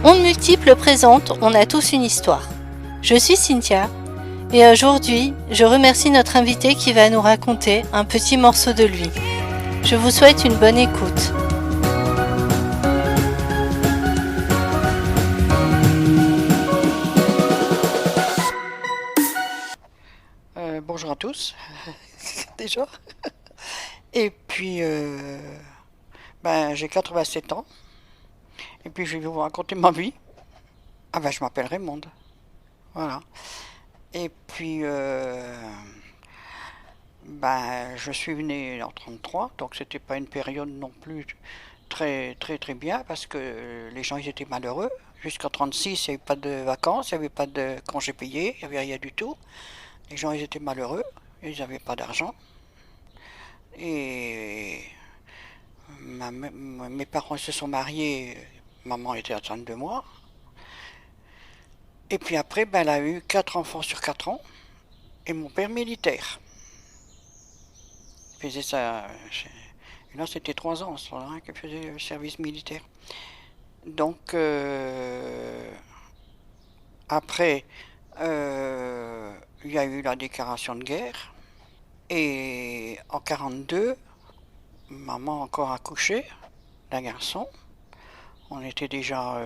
Ondes multiples présente On a tous une histoire. Je suis Cynthia et aujourd'hui, je remercie notre invité qui va nous raconter un petit morceau de lui. Je vous souhaite une bonne écoute. Bonjour à tous, déjà. Et puis, j'ai 87 ans. Et puis, je vais vous raconter ma vie. Je m'appelle Raymond. Voilà. Et puis, je suis né en 33, donc c'était pas une période non plus très, très, très bien, parce que les gens, ils étaient malheureux. Jusqu'en 36, il n'y avait pas de vacances, il n'y avait pas de congés payés, il n'y avait rien du tout. Les gens, ils étaient malheureux, ils n'avaient pas d'argent. Et mes parents se sont mariés, maman était enceinte de moi. Et puis après, elle a eu 4 enfants sur 4 ans. Et mon père militaire. Il faisait ça. Et là, c'était 3 ans, ce là qu'il faisait le service militaire. Donc, après, il y a eu la déclaration de guerre. Et en 42, maman encore accouché d'un garçon. On était déjà.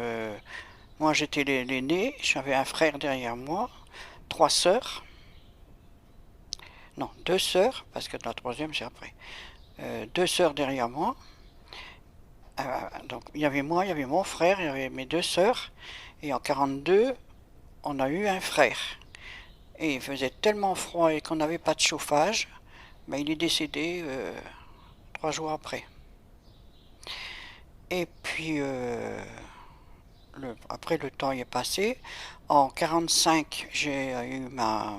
Moi, j'étais l'aîné, j'avais un frère derrière moi, 3 sœurs. Non, 2 sœurs, parce que la troisième, c'est après. 2 sœurs derrière moi. Donc, il y avait moi, il y avait mon frère, il y avait mes 2 sœurs. Et en 42, on a eu un frère. Et il faisait tellement froid et qu'on n'avait pas de chauffage, il est décédé 3 jours après. Et puis, après le temps est passé. En 45, j'ai eu ma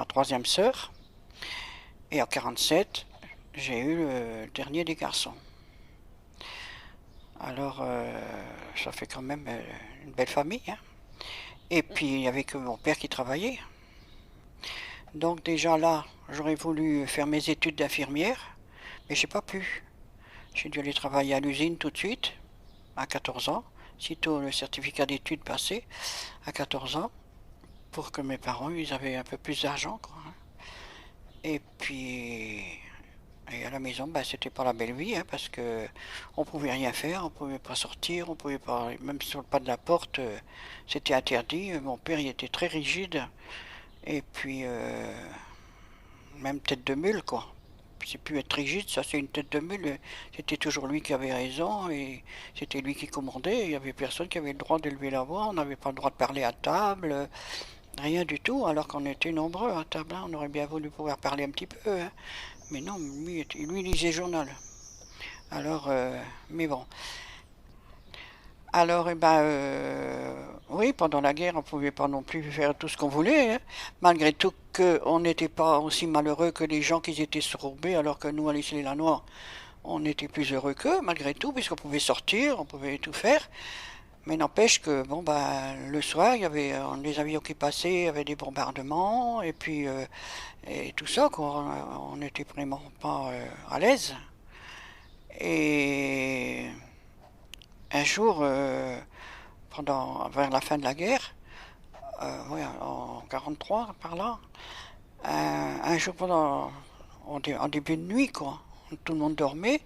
troisième sœur. Et en 47, j'ai eu le dernier des garçons. Alors, ça fait quand même une belle famille, hein. Et puis, il n'y avait que mon père qui travaillait. Donc déjà là, j'aurais voulu faire mes études d'infirmière, mais j'ai pas pu. J'ai dû aller travailler à l'usine tout de suite, à 14 ans, sitôt le certificat d'études passé, à 14 ans, pour que mes parents, ils avaient un peu plus d'argent, quoi. Et puis, à la maison, c'était pas la belle vie, hein, parce que on pouvait rien faire, on pouvait pas sortir, on pouvait pas, même sur le pas de la porte, c'était interdit. Mon père, il était très rigide, et puis même tête de mule, quoi. C'est plus être rigide, ça c'est une tête de mule. C'était toujours lui qui avait raison et c'était lui qui commandait. Il n'y avait personne qui avait le droit d'élever la voix. On n'avait pas le droit de parler à table, rien du tout. Alors qu'on était nombreux à table, hein. On aurait bien voulu pouvoir parler un petit peu, hein. Mais non, lui il lisait le journal. Alors, mais bon. Alors, oui, pendant la guerre, on pouvait pas non plus faire tout ce qu'on voulait, hein. Malgré tout qu'on n'était pas aussi malheureux que les gens qui étaient surrourbés, alors que nous, à l'Île-et-la-Noire, on était plus heureux qu'eux, malgré tout, puisqu'on pouvait sortir, on pouvait tout faire. Mais n'empêche que, le soir, il y avait les avions qui passaient, il y avait des bombardements, et puis, et tout ça, quoi. On n'était vraiment pas à l'aise. Et un jour, vers la fin de la guerre, ouais, en 43 par là, un jour en début de nuit, quoi, tout le monde dormait,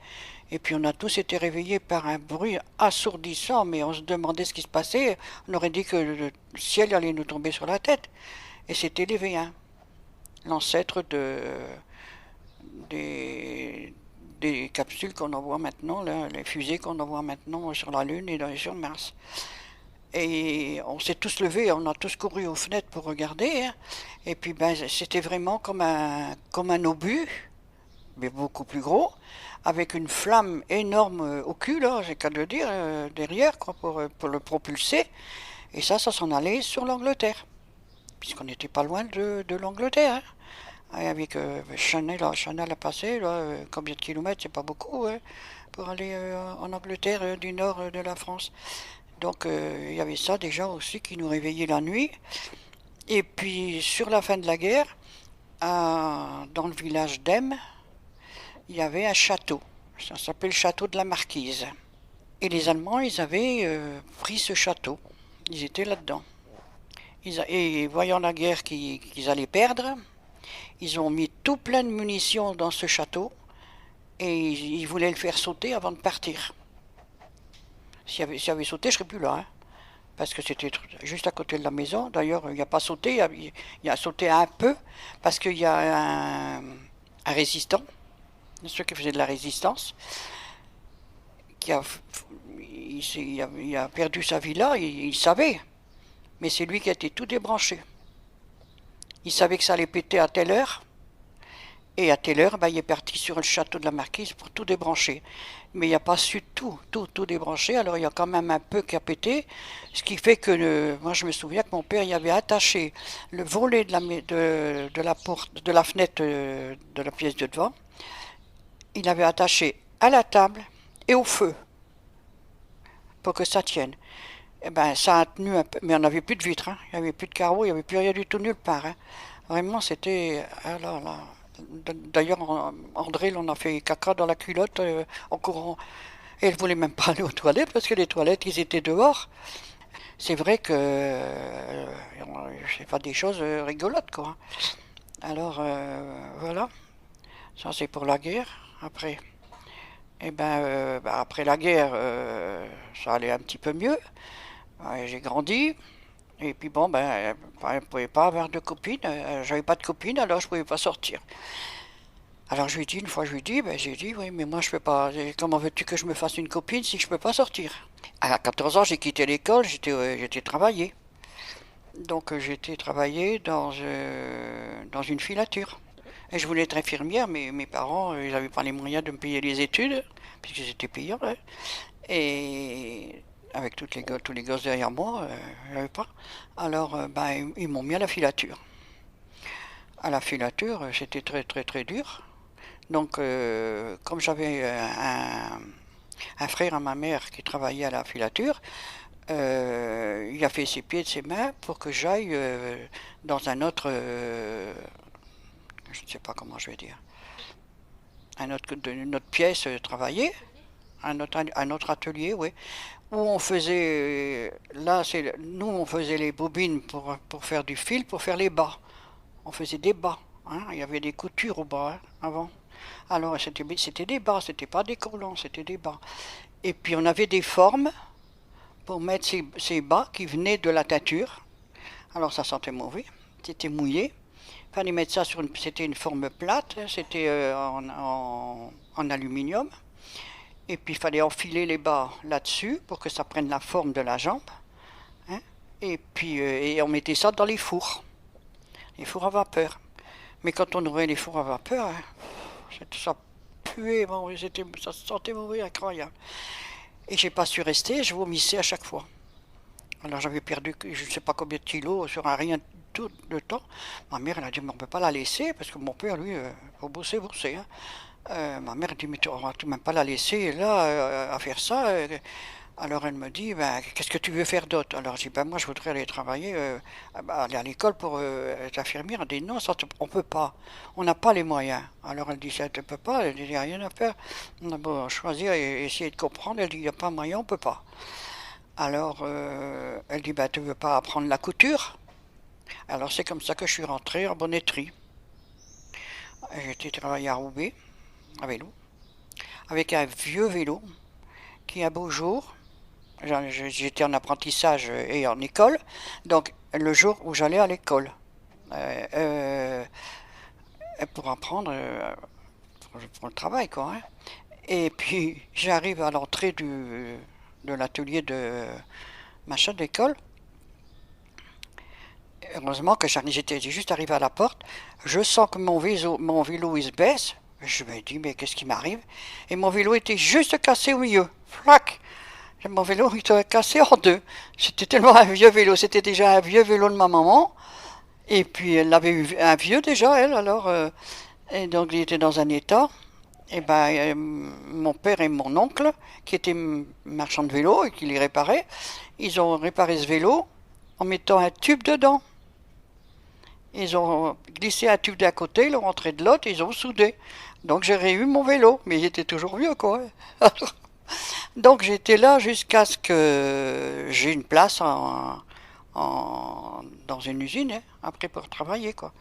et puis on a tous été réveillés par un bruit assourdissant, mais on se demandait ce qui se passait. On aurait dit que le ciel allait nous tomber sur la tête, et c'était les V1, l'ancêtre des capsules qu'on envoie maintenant, là, les fusées qu'on envoie maintenant sur la Lune et sur Mars. Et on s'est tous levés, on a tous couru aux fenêtres pour regarder, hein. Et puis c'était vraiment comme un obus, mais beaucoup plus gros, avec une flamme énorme au cul, là, j'ai qu'à le dire, derrière, quoi, pour le propulser. Et ça s'en allait sur l'Angleterre, puisqu'on n'était pas loin de l'Angleterre, hein. Avec Chanel a passé, là, combien de kilomètres, c'est pas beaucoup, hein, pour aller en Angleterre du nord de la France. Donc il y avait ça déjà aussi qui nous réveillait la nuit. Et puis sur la fin de la guerre, dans le village d'Em, il y avait un château. Ça s'appelle le château de la Marquise. Et les Allemands, ils avaient pris ce château. Ils étaient là-dedans. Et voyant la guerre qu'ils allaient perdre, ils ont mis tout plein de munitions dans ce château et ils voulaient le faire sauter avant de partir. S'il avait sauté, je serais plus là, hein, parce que c'était juste à côté de la maison. D'ailleurs, il n'a pas sauté, il a sauté un peu, parce qu'il y a un résistant, ceux qui faisaient de la résistance, qui a, il a perdu sa vie là, il savait, mais c'est lui qui a été tout débranché. Il savait que ça allait péter à telle heure, et à telle heure, ben, il est parti sur le château de la Marquise pour tout débrancher. Mais il n'a pas su tout débrancher, alors il y a quand même un peu qui a pété, ce qui fait que, moi je me souviens que mon père y avait attaché le volet de la porte, de la fenêtre de la pièce de devant, il l'avait attaché à la table et au feu, pour que ça tienne. Eh ben, ça a tenu un peu, mais on n'avait plus de vitres, hein. Il n'y avait plus de carreaux, il n'y avait plus rien du tout nulle part, hein. Vraiment, c'était... Alors là, d'ailleurs, André, on a fait caca dans la culotte en courant. Et elle voulait même pas aller aux toilettes parce que les toilettes, ils étaient dehors. C'est vrai que c'est pas des choses rigolotes, quoi. Alors, voilà. Ça, c'est pour la guerre. Après, eh ben, après la guerre, ça allait un petit peu mieux. Ouais, j'ai grandi. Et puis bon, ben, je ne pouvais pas avoir de copine. J'avais pas de copine, alors je pouvais pas sortir. Alors je lui ai dit, une fois je lui ai dit, ben, j'ai dit, oui, mais moi je peux pas. Comment veux-tu que je me fasse une copine si je peux pas sortir? À 14 ans, j'ai quitté l'école, j'étais travaillé. Donc j'étais travaillé dans une filature. Et je voulais être infirmière, mais mes parents, ils n'avaient pas les moyens de me payer les études, puisqu'ils étaient payants, hein. Et avec tous les gosses derrière moi, j'avais pas. Alors, ben, ils m'ont mis à la filature. À la filature, c'était très très très dur. Donc, comme j'avais un frère à ma mère qui travaillait à la filature, il a fait ses pieds de ses mains pour que j'aille dans un autre, je ne sais pas comment je vais dire, une autre pièce travailler, un autre atelier, oui, où on faisait, là, nous, on faisait les bobines pour faire du fil, pour faire les bas. On faisait des bas, hein. Il y avait des coutures au bas, hein, avant. Alors, c'était des bas, c'était pas des collants, c'était des bas. Et puis, on avait des formes pour mettre ces bas qui venaient de la teinture. Alors, ça sentait mauvais, c'était mouillé. Il fallait mettre ça c'était une forme plate, c'était en aluminium. Et puis il fallait enfiler les bas là-dessus pour que ça prenne la forme de la jambe, hein. Et puis et on mettait ça dans les fours à vapeur. Mais quand on ouvrait les fours à vapeur, hein, ça puait, ça sentait mauvais, incroyable. Et j'ai pas su rester, je vomissais à chaque fois. Alors j'avais perdu je ne sais pas combien de kilos sur un rien tout le temps. Ma mère elle a dit mais on peut pas la laisser parce que mon père lui, faut bosser, hein. Ma mère dit mais tu ne vas même pas la laisser là à faire ça. Alors elle me dit ben, qu'est-ce que tu veux faire d'autre? Alors je dis ben moi je voudrais aller travailler, aller à l'école pour être infirmière. Elle dit non ça on peut pas, on n'a pas les moyens. Alors elle dit ça tu peux pas, elle dit il n'y a rien à faire. On a beau choisir et essayer de comprendre, elle dit il n'y a pas moyen, on peut pas. Alors elle dit ben tu veux pas apprendre la couture? Alors c'est comme ça que je suis rentrée en bonneterie. J'étais travaillé à Roubaix à vélo, avec un vieux vélo qui un beau jour, j'étais en apprentissage et en école, donc le jour où j'allais à l'école pour apprendre pour le travail quoi, hein. Et puis j'arrive à l'entrée de l'atelier de machin d'école. Heureusement que j'étais juste arrivé à la porte, je sens que mon vélo il se baisse. Je me dis, mais qu'est-ce qui m'arrive? Et mon vélo était juste cassé au milieu. Flac! Mon vélo était cassé en deux. C'était tellement un vieux vélo. C'était déjà un vieux vélo de ma maman. Et puis elle avait eu un vieux déjà, elle, alors. Et donc il était dans un état. Et ben, mon père et mon oncle, qui étaient marchands de vélo et qui les réparaient, ils ont réparé ce vélo en mettant un tube dedans. Ils ont glissé un tube d'un côté, ils l'ont rentré de l'autre, ils ont soudé. Donc j'ai réu mon vélo, mais il était toujours vieux quoi. Donc j'étais là jusqu'à ce que j'ai une place dans une usine, hein, après pour travailler, quoi.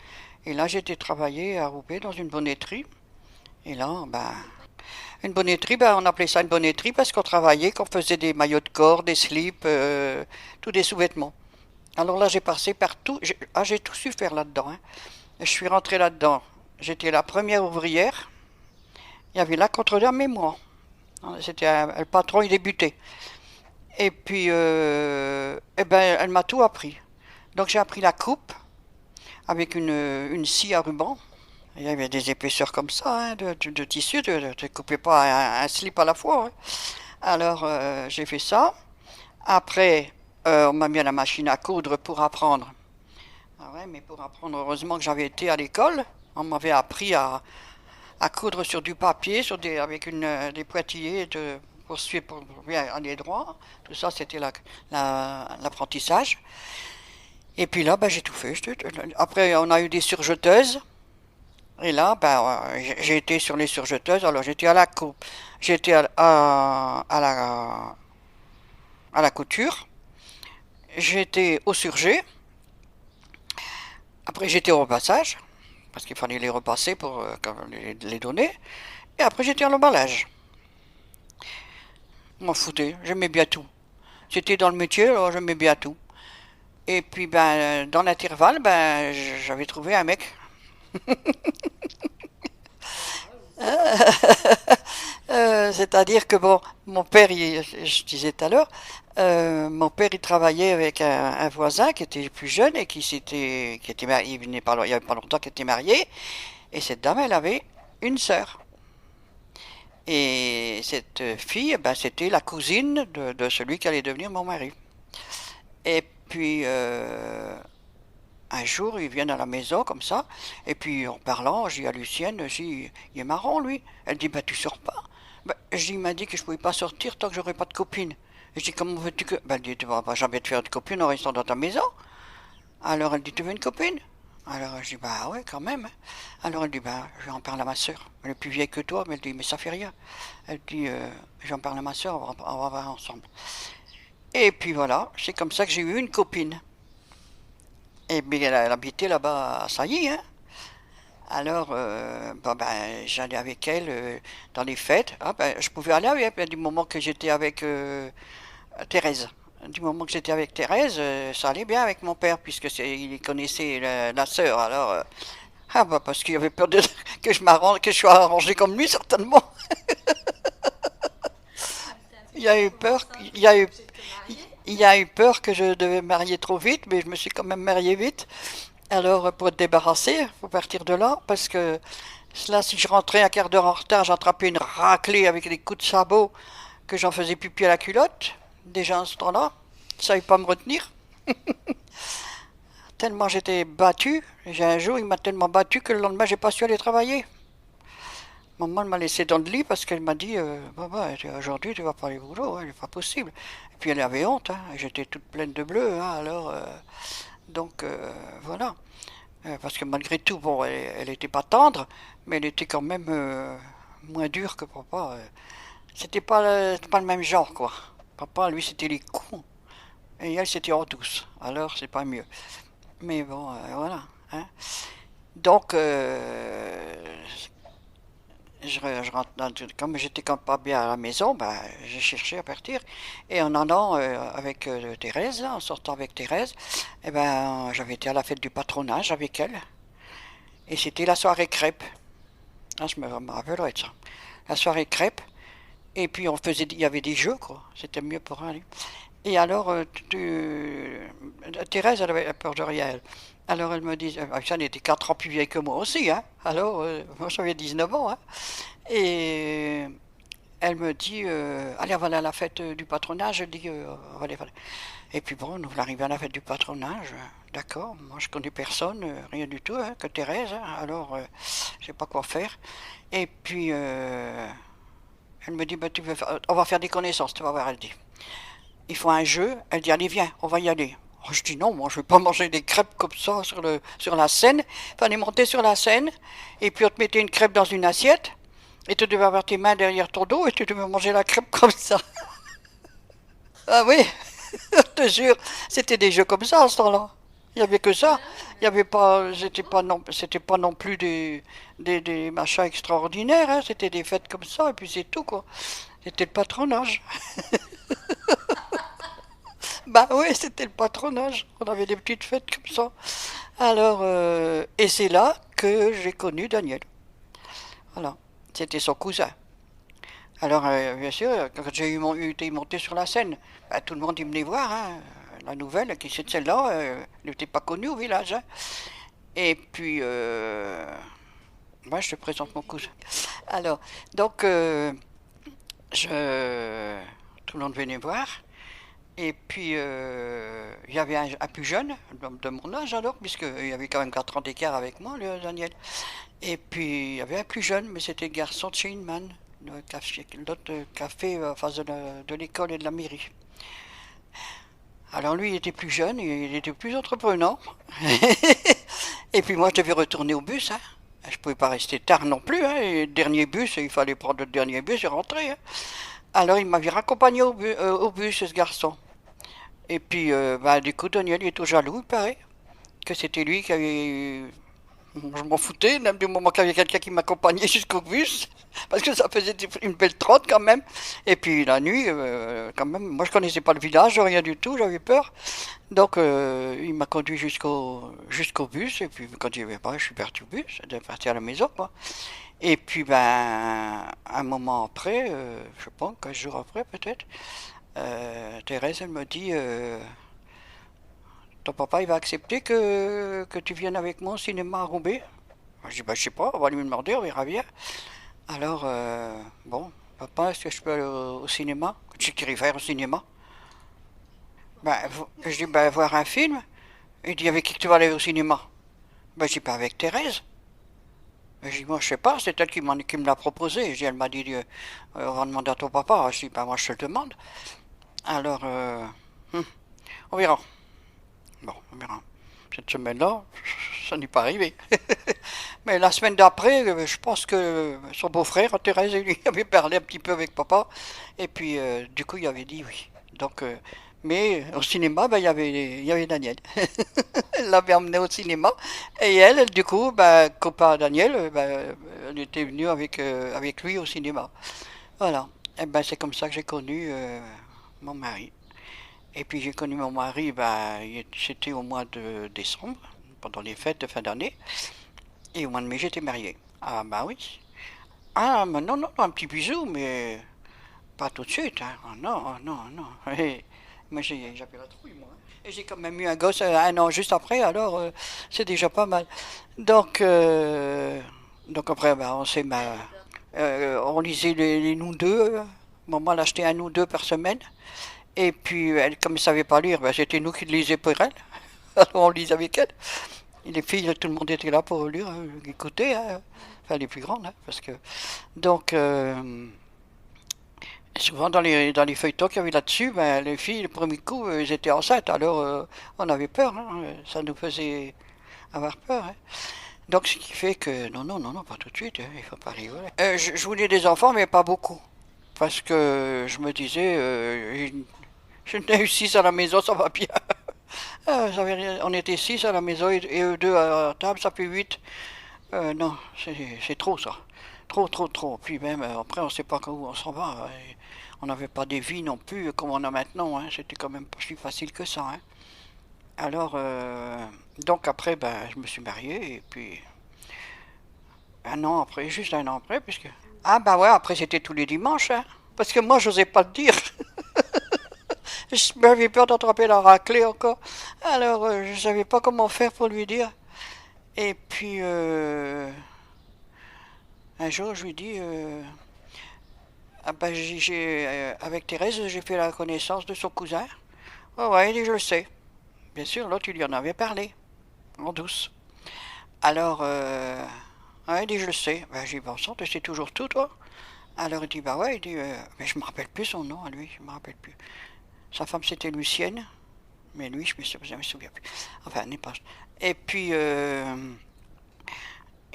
Et là, j'étais travailler à Roubaix dans une bonneterie. Et là, ben, une bonneterie, ben, on appelait ça une bonneterie parce qu'on travaillait, qu'on faisait des maillots de corps, des slips, tous des sous-vêtements. Alors là, j'ai passé partout. J'ai tout su faire là-dedans, hein. Je suis rentrée là-dedans. J'étais la première ouvrière. Il y avait la contrôleur et moi. C'était le patron, il débutait. Et puis, eh ben, elle m'a tout appris. Donc j'ai appris la coupe avec une scie à ruban. Il y avait des épaisseurs comme ça, hein, de tissu. Tu ne coupais pas un slip à la fois, hein. Alors j'ai fait ça. Après, on m'a mis à la machine à coudre pour apprendre. Ah ouais, mais pour apprendre, heureusement que j'avais été à l'école. On m'avait appris à coudre sur du papier, avec des pointillés pour bien aller droit. Tout ça, c'était l'apprentissage. Et puis là, ben, j'ai tout fait. Après, on a eu des surjeteuses. Et là, ben, j'ai été sur les surjeteuses. Alors, j'étais à la coupe, j'étais à la couture, j'étais au surjet. Après, j'étais au repassage, parce qu'il fallait les repasser pour les donner. Et après, j'étais à l'emballage. Je m'en foutais, j'aimais bien tout. J'étais dans le métier, alors j'aimais bien tout. Et puis, ben, dans l'intervalle, ben, j'avais trouvé un mec. C'est-à-dire que bon, mon père, je disais tout à l'heure, mon père il travaillait avec un voisin qui était plus jeune et qui était marié, il y avait pas longtemps qu'il était marié, et cette dame elle avait une sœur. Et cette fille, ben, c'était la cousine de celui qui allait devenir mon mari. Et puis un jour, ils viennent à la maison comme ça, et puis en parlant, j'ai dit à Lucienne, il est marrant lui. Elle dit, bah tu sors pas. Bah, il m'a dit que je pouvais pas sortir tant que j'aurais pas de copine. Je dis, comment veux-tu que... Bah, elle dit, tu vas pas jamais te faire de copine en restant dans ta maison. Alors elle dit, tu veux une copine? Alors je dis, bah ouais, quand même, hein. Alors elle dit, bah je vais en parler à ma soeur. Elle est plus vieille que toi, mais elle dit, mais ça fait rien. Elle dit, j'en parle à ma soeur, on va voir ensemble. Et puis voilà, c'est comme ça que j'ai eu une copine. Et bien elle habitait là-bas à Sailly, hein. Alors, j'allais avec elle dans les fêtes. Ah, ben, je pouvais aller avec elle du moment que j'étais avec Thérèse. Du moment que j'étais avec Thérèse, ça allait bien avec mon père, puisque il connaissait la sœur. Alors, parce qu'il avait peur que je sois arrangé comme lui, certainement. Il a eu peur, il a eu peur que je devais me marier trop vite, mais je me suis quand même marié vite. Alors, pour être débarrassé, il faut partir de là, parce que là, si je rentrais un quart d'heure en retard, j'attrapais une raclée avec des coups de sabot, que j'en faisais pipi à la culotte, déjà à ce temps-là. Je ne savais pas me retenir. Tellement j'étais battu. Un jour, il m'a tellement battu que le lendemain, j'ai pas su aller travailler. Maman m'a laissé dans le lit parce qu'elle m'a dit, aujourd'hui, tu vas pas aller au boulot, hein, c'est pas possible. Et puis elle avait honte, hein, j'étais toute pleine de bleu, hein, alors... Donc voilà. Parce que malgré tout, bon, elle était pas tendre, mais elle était quand même moins dure que papa. C'était pas le même genre, quoi. Papa, lui, c'était les cons. Et elle, c'était en douce. Alors, c'est pas mieux. Mais bon, voilà, hein. Donc, comme j'étais quand pas bien à la maison, ben, j'ai cherché à partir. Et en allant avec Thérèse, en sortant avec Thérèse, eh ben, j'avais été à la fête du patronage avec elle. Et c'était la soirée crêpe. Ah, je me rappellerai de ça. La soirée crêpe. Et puis il y avait des jeux, quoi. C'était mieux pour elle. Et alors, Thérèse, elle avait peur de rien. Elle. Alors elle me dit, ça elle était 4 ans plus vieille que moi aussi, hein. Alors, moi j'avais 19 ans, hein. Et elle me dit, allez, on va aller à la fête du patronage. Je dis, on va aller. Et puis bon, nous arrivons à la fête du patronage. D'accord, moi je connais personne, rien du tout, hein, que Thérèse. Hein. Alors, je sais pas quoi faire. Et puis, elle me dit, bah, on va faire des connaissances, tu vas voir, elle dit. Il faut un jeu. Elle dit, allez, viens, on va y aller. Oh, je dis non, moi je ne vais pas manger des crêpes comme ça sur la scène. Il fallait monter sur la scène, et puis on te mettait une crêpe dans une assiette, Et tu devais avoir tes mains derrière ton dos et tu devais manger la crêpe comme ça. Ah oui, je te jure, c'était des jeux comme ça à ce temps-là. Il n'y avait que ça. Il y avait pas, c'était pas non plus des machins extraordinaires, hein. C'était des fêtes comme ça et puis c'est tout quoi. C'était le patronage. Bah oui, c'était le patronage. On avait des petites fêtes comme ça. Alors, et c'est là que j'ai connu Daniel. Voilà, c'était son cousin. Alors, bien sûr, quand j'ai été monté sur la scène, bah, tout le monde y venait voir, hein, la nouvelle, qui c'est celle-là, elle n'était pas connue au village, hein. Et puis, moi, je te présente mon cousin. Alors, donc, tout le monde venait voir. Et puis, il y avait un plus jeune, de mon âge alors, puisqu'il y avait quand même 4 ans d'écart avec moi, le Daniel. Et puis, il y avait un plus jeune, mais c'était le garçon de chez Inman, l'autre café en face de l'école et de la mairie. Alors lui, il était plus jeune, il était plus entreprenant. Et puis moi, je devais retourner au bus, hein. Je pouvais pas rester tard non plus, hein. Et le dernier bus, il fallait prendre le dernier bus et rentrer, hein. Alors il m'avait raccompagné au bus, ce garçon. Et puis, bah, du coup, Daniel, il est tout jaloux, il paraît, que c'était lui qui avait. Je m'en foutais, même du moment qu'il y avait quelqu'un qui m'accompagnait jusqu'au bus, parce que ça faisait une belle trotte quand même. Et puis la nuit, quand même, moi je connaissais pas le village, rien du tout, j'avais peur. Donc il m'a conduit jusqu'au bus, et puis quand il n'y avait pas, je suis parti au bus, je devais partir à la maison, quoi. Et puis ben, un moment après, je pense, 15 jours après peut-être, Thérèse, elle me dit, ton papa, il va accepter que tu viennes avec moi au cinéma à Roubaix? Je dis, bah, je sais pas, on va lui demander, on verra bien. Alors, bon, papa, est-ce que je peux aller au cinéma? Tu irais faire au cinéma? Ben, je dis, ben, voir un film. Il dit, avec qui tu vas aller au cinéma? Ben, je dis, pas avec Thérèse. Ben, je dis, moi, je sais pas, c'est elle qui me l'a proposé. Je dis, elle m'a dit, on va demander à ton papa. Je dis, ben, moi, je te le demande. Alors, on verra. Bon, on verra. Cette semaine-là, ça n'est pas arrivé. Mais la semaine d'après, je pense que son beau-frère, Thérèse, lui avait parlé un petit peu avec papa. Et puis, du coup, il avait dit oui. Donc, mais au cinéma, ben, il y avait Daniel. Elle l'avait emmené au cinéma. Et elle, du coup, ben, copain Daniel, ben, elle était venue avec lui au cinéma. Voilà. Et ben, c'est comme ça que j'ai connu mon mari. Et puis j'ai connu mon mari, ben, c'était au mois de décembre, pendant les fêtes de fin d'année. Et au mois de mai, j'étais marié. Ah bah oui. Ah, mais non, non, un petit bisou, mais pas tout de suite, hein. Oh non, oh non, oh non. Moi, j'avais la trouille, moi, hein. Et j'ai quand même eu un gosse 1 an juste après, alors c'est déjà pas mal. Donc, après, ben, on lisait les nous deux. Maman l'achetait un ou deux par semaine. Et puis, elle, comme elle ne savait pas lire, ben, c'était nous qui le lisions pour elle. Alors, on lisait avec elle. Et les filles, tout le monde était là pour lire, hein, écouter, hein. Enfin, les plus grandes, hein, parce que. Donc, souvent dans les feuilletons qu'il y avait là-dessus, ben, les filles, le premier coup, elles étaient enceintes. Alors, on avait peur, hein, ça nous faisait avoir peur, hein. Donc, ce qui fait que. Non, non, non, non, pas tout de suite, hein, il ne faut pas rigoler. Je voulais des enfants, mais pas beaucoup. Parce que je me disais, je n'ai eu 6 à la maison, ça va bien. On était 6 à la maison et eux deux à table, ça fait 8. Non, c'est trop ça. Trop, trop, trop. Puis même, après, on ne sait pas où on s'en va. Et on n'avait pas des vies non plus comme on a maintenant, hein. C'était quand même pas si facile que ça, hein. Alors, donc après, ben, je me suis marié et puis 1 an après, juste 1 an après, puisque. Ah bah ouais, après c'était tous les dimanches, hein. Parce que moi, j'osais pas le dire. J'avais peur d'attraper la raclée encore. Alors, je ne savais pas comment faire pour lui dire. Et puis, un jour, je lui dis, ah ben, avec Thérèse, j'ai fait la connaissance de son cousin. Oh ouais, il dit, je le sais. Bien sûr, l'autre, il lui en avait parlé, en douce. Alors, ouais, il dit, je le sais. Ben, j'ai dit, bon sang, tu sais toujours tout, toi? Alors, il dit, bah ouais, il dit, mais je me rappelle plus son nom à lui, je me rappelle plus. Sa femme, c'était Lucienne. Mais lui, je me souviens plus. Enfin, n'est pas. Et puis, il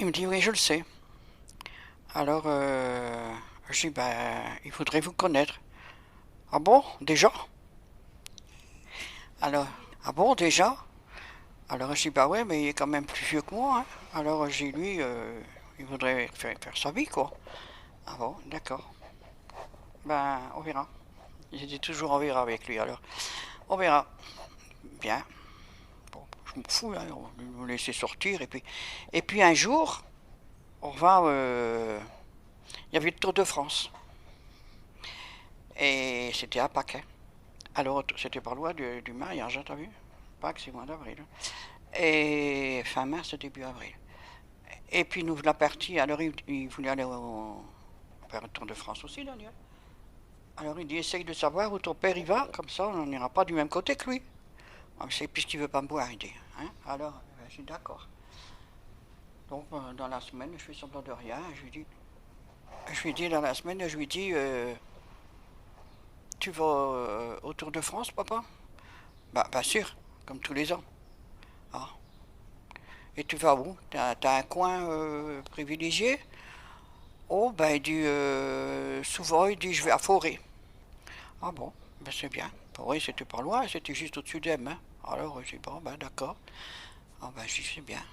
me dit, oui, je le sais. Alors, je dis, il faudrait vous connaître. Ah bon, déjà? Alors, ah bon, déjà? Alors, je dis, bah ouais, mais il est quand même plus vieux que moi, hein. Alors, j'ai lui, il voudrait faire sa vie, quoi. Ah bon, d'accord. Ben, on verra. J'ai dit toujours on verra avec lui, alors. On verra. Bien. Bon, je m'en fous, hein, on va nous laisser sortir, et puis un jour, on va, il y avait le Tour de France. Et c'était à Pâques, hein. Alors, c'était pas loin du mariage, hein, t'as vu? Pâques, c'est mois d'avril. Et fin mars, début avril. Et puis nous la partie, alors il voulait aller faire un Tour de France aussi, Daniel. Alors il dit, essaye de savoir où ton père y va, comme ça on n'ira pas du même côté que lui. Ah, c'est puisqu'il veut pas me boire, il dit. Hein. Alors, je suis d'accord. Donc dans la semaine, je fais semblant de rien, je lui dis dans la semaine, je lui dis, tu vas au Tour de France, papa? Bah, bien sûr, comme tous les ans. Ah. Et tu vas où? T'as un coin privilégié? Oh, ben, il dit, souvent, il dit, je vais à Forêt. Ah bon, ben c'est bien. Forêt, c'était pas loin, c'était juste au-dessus d'Em. Hein. Alors, je dis, bon, ben d'accord. Ah ben, je dis, c'est bien.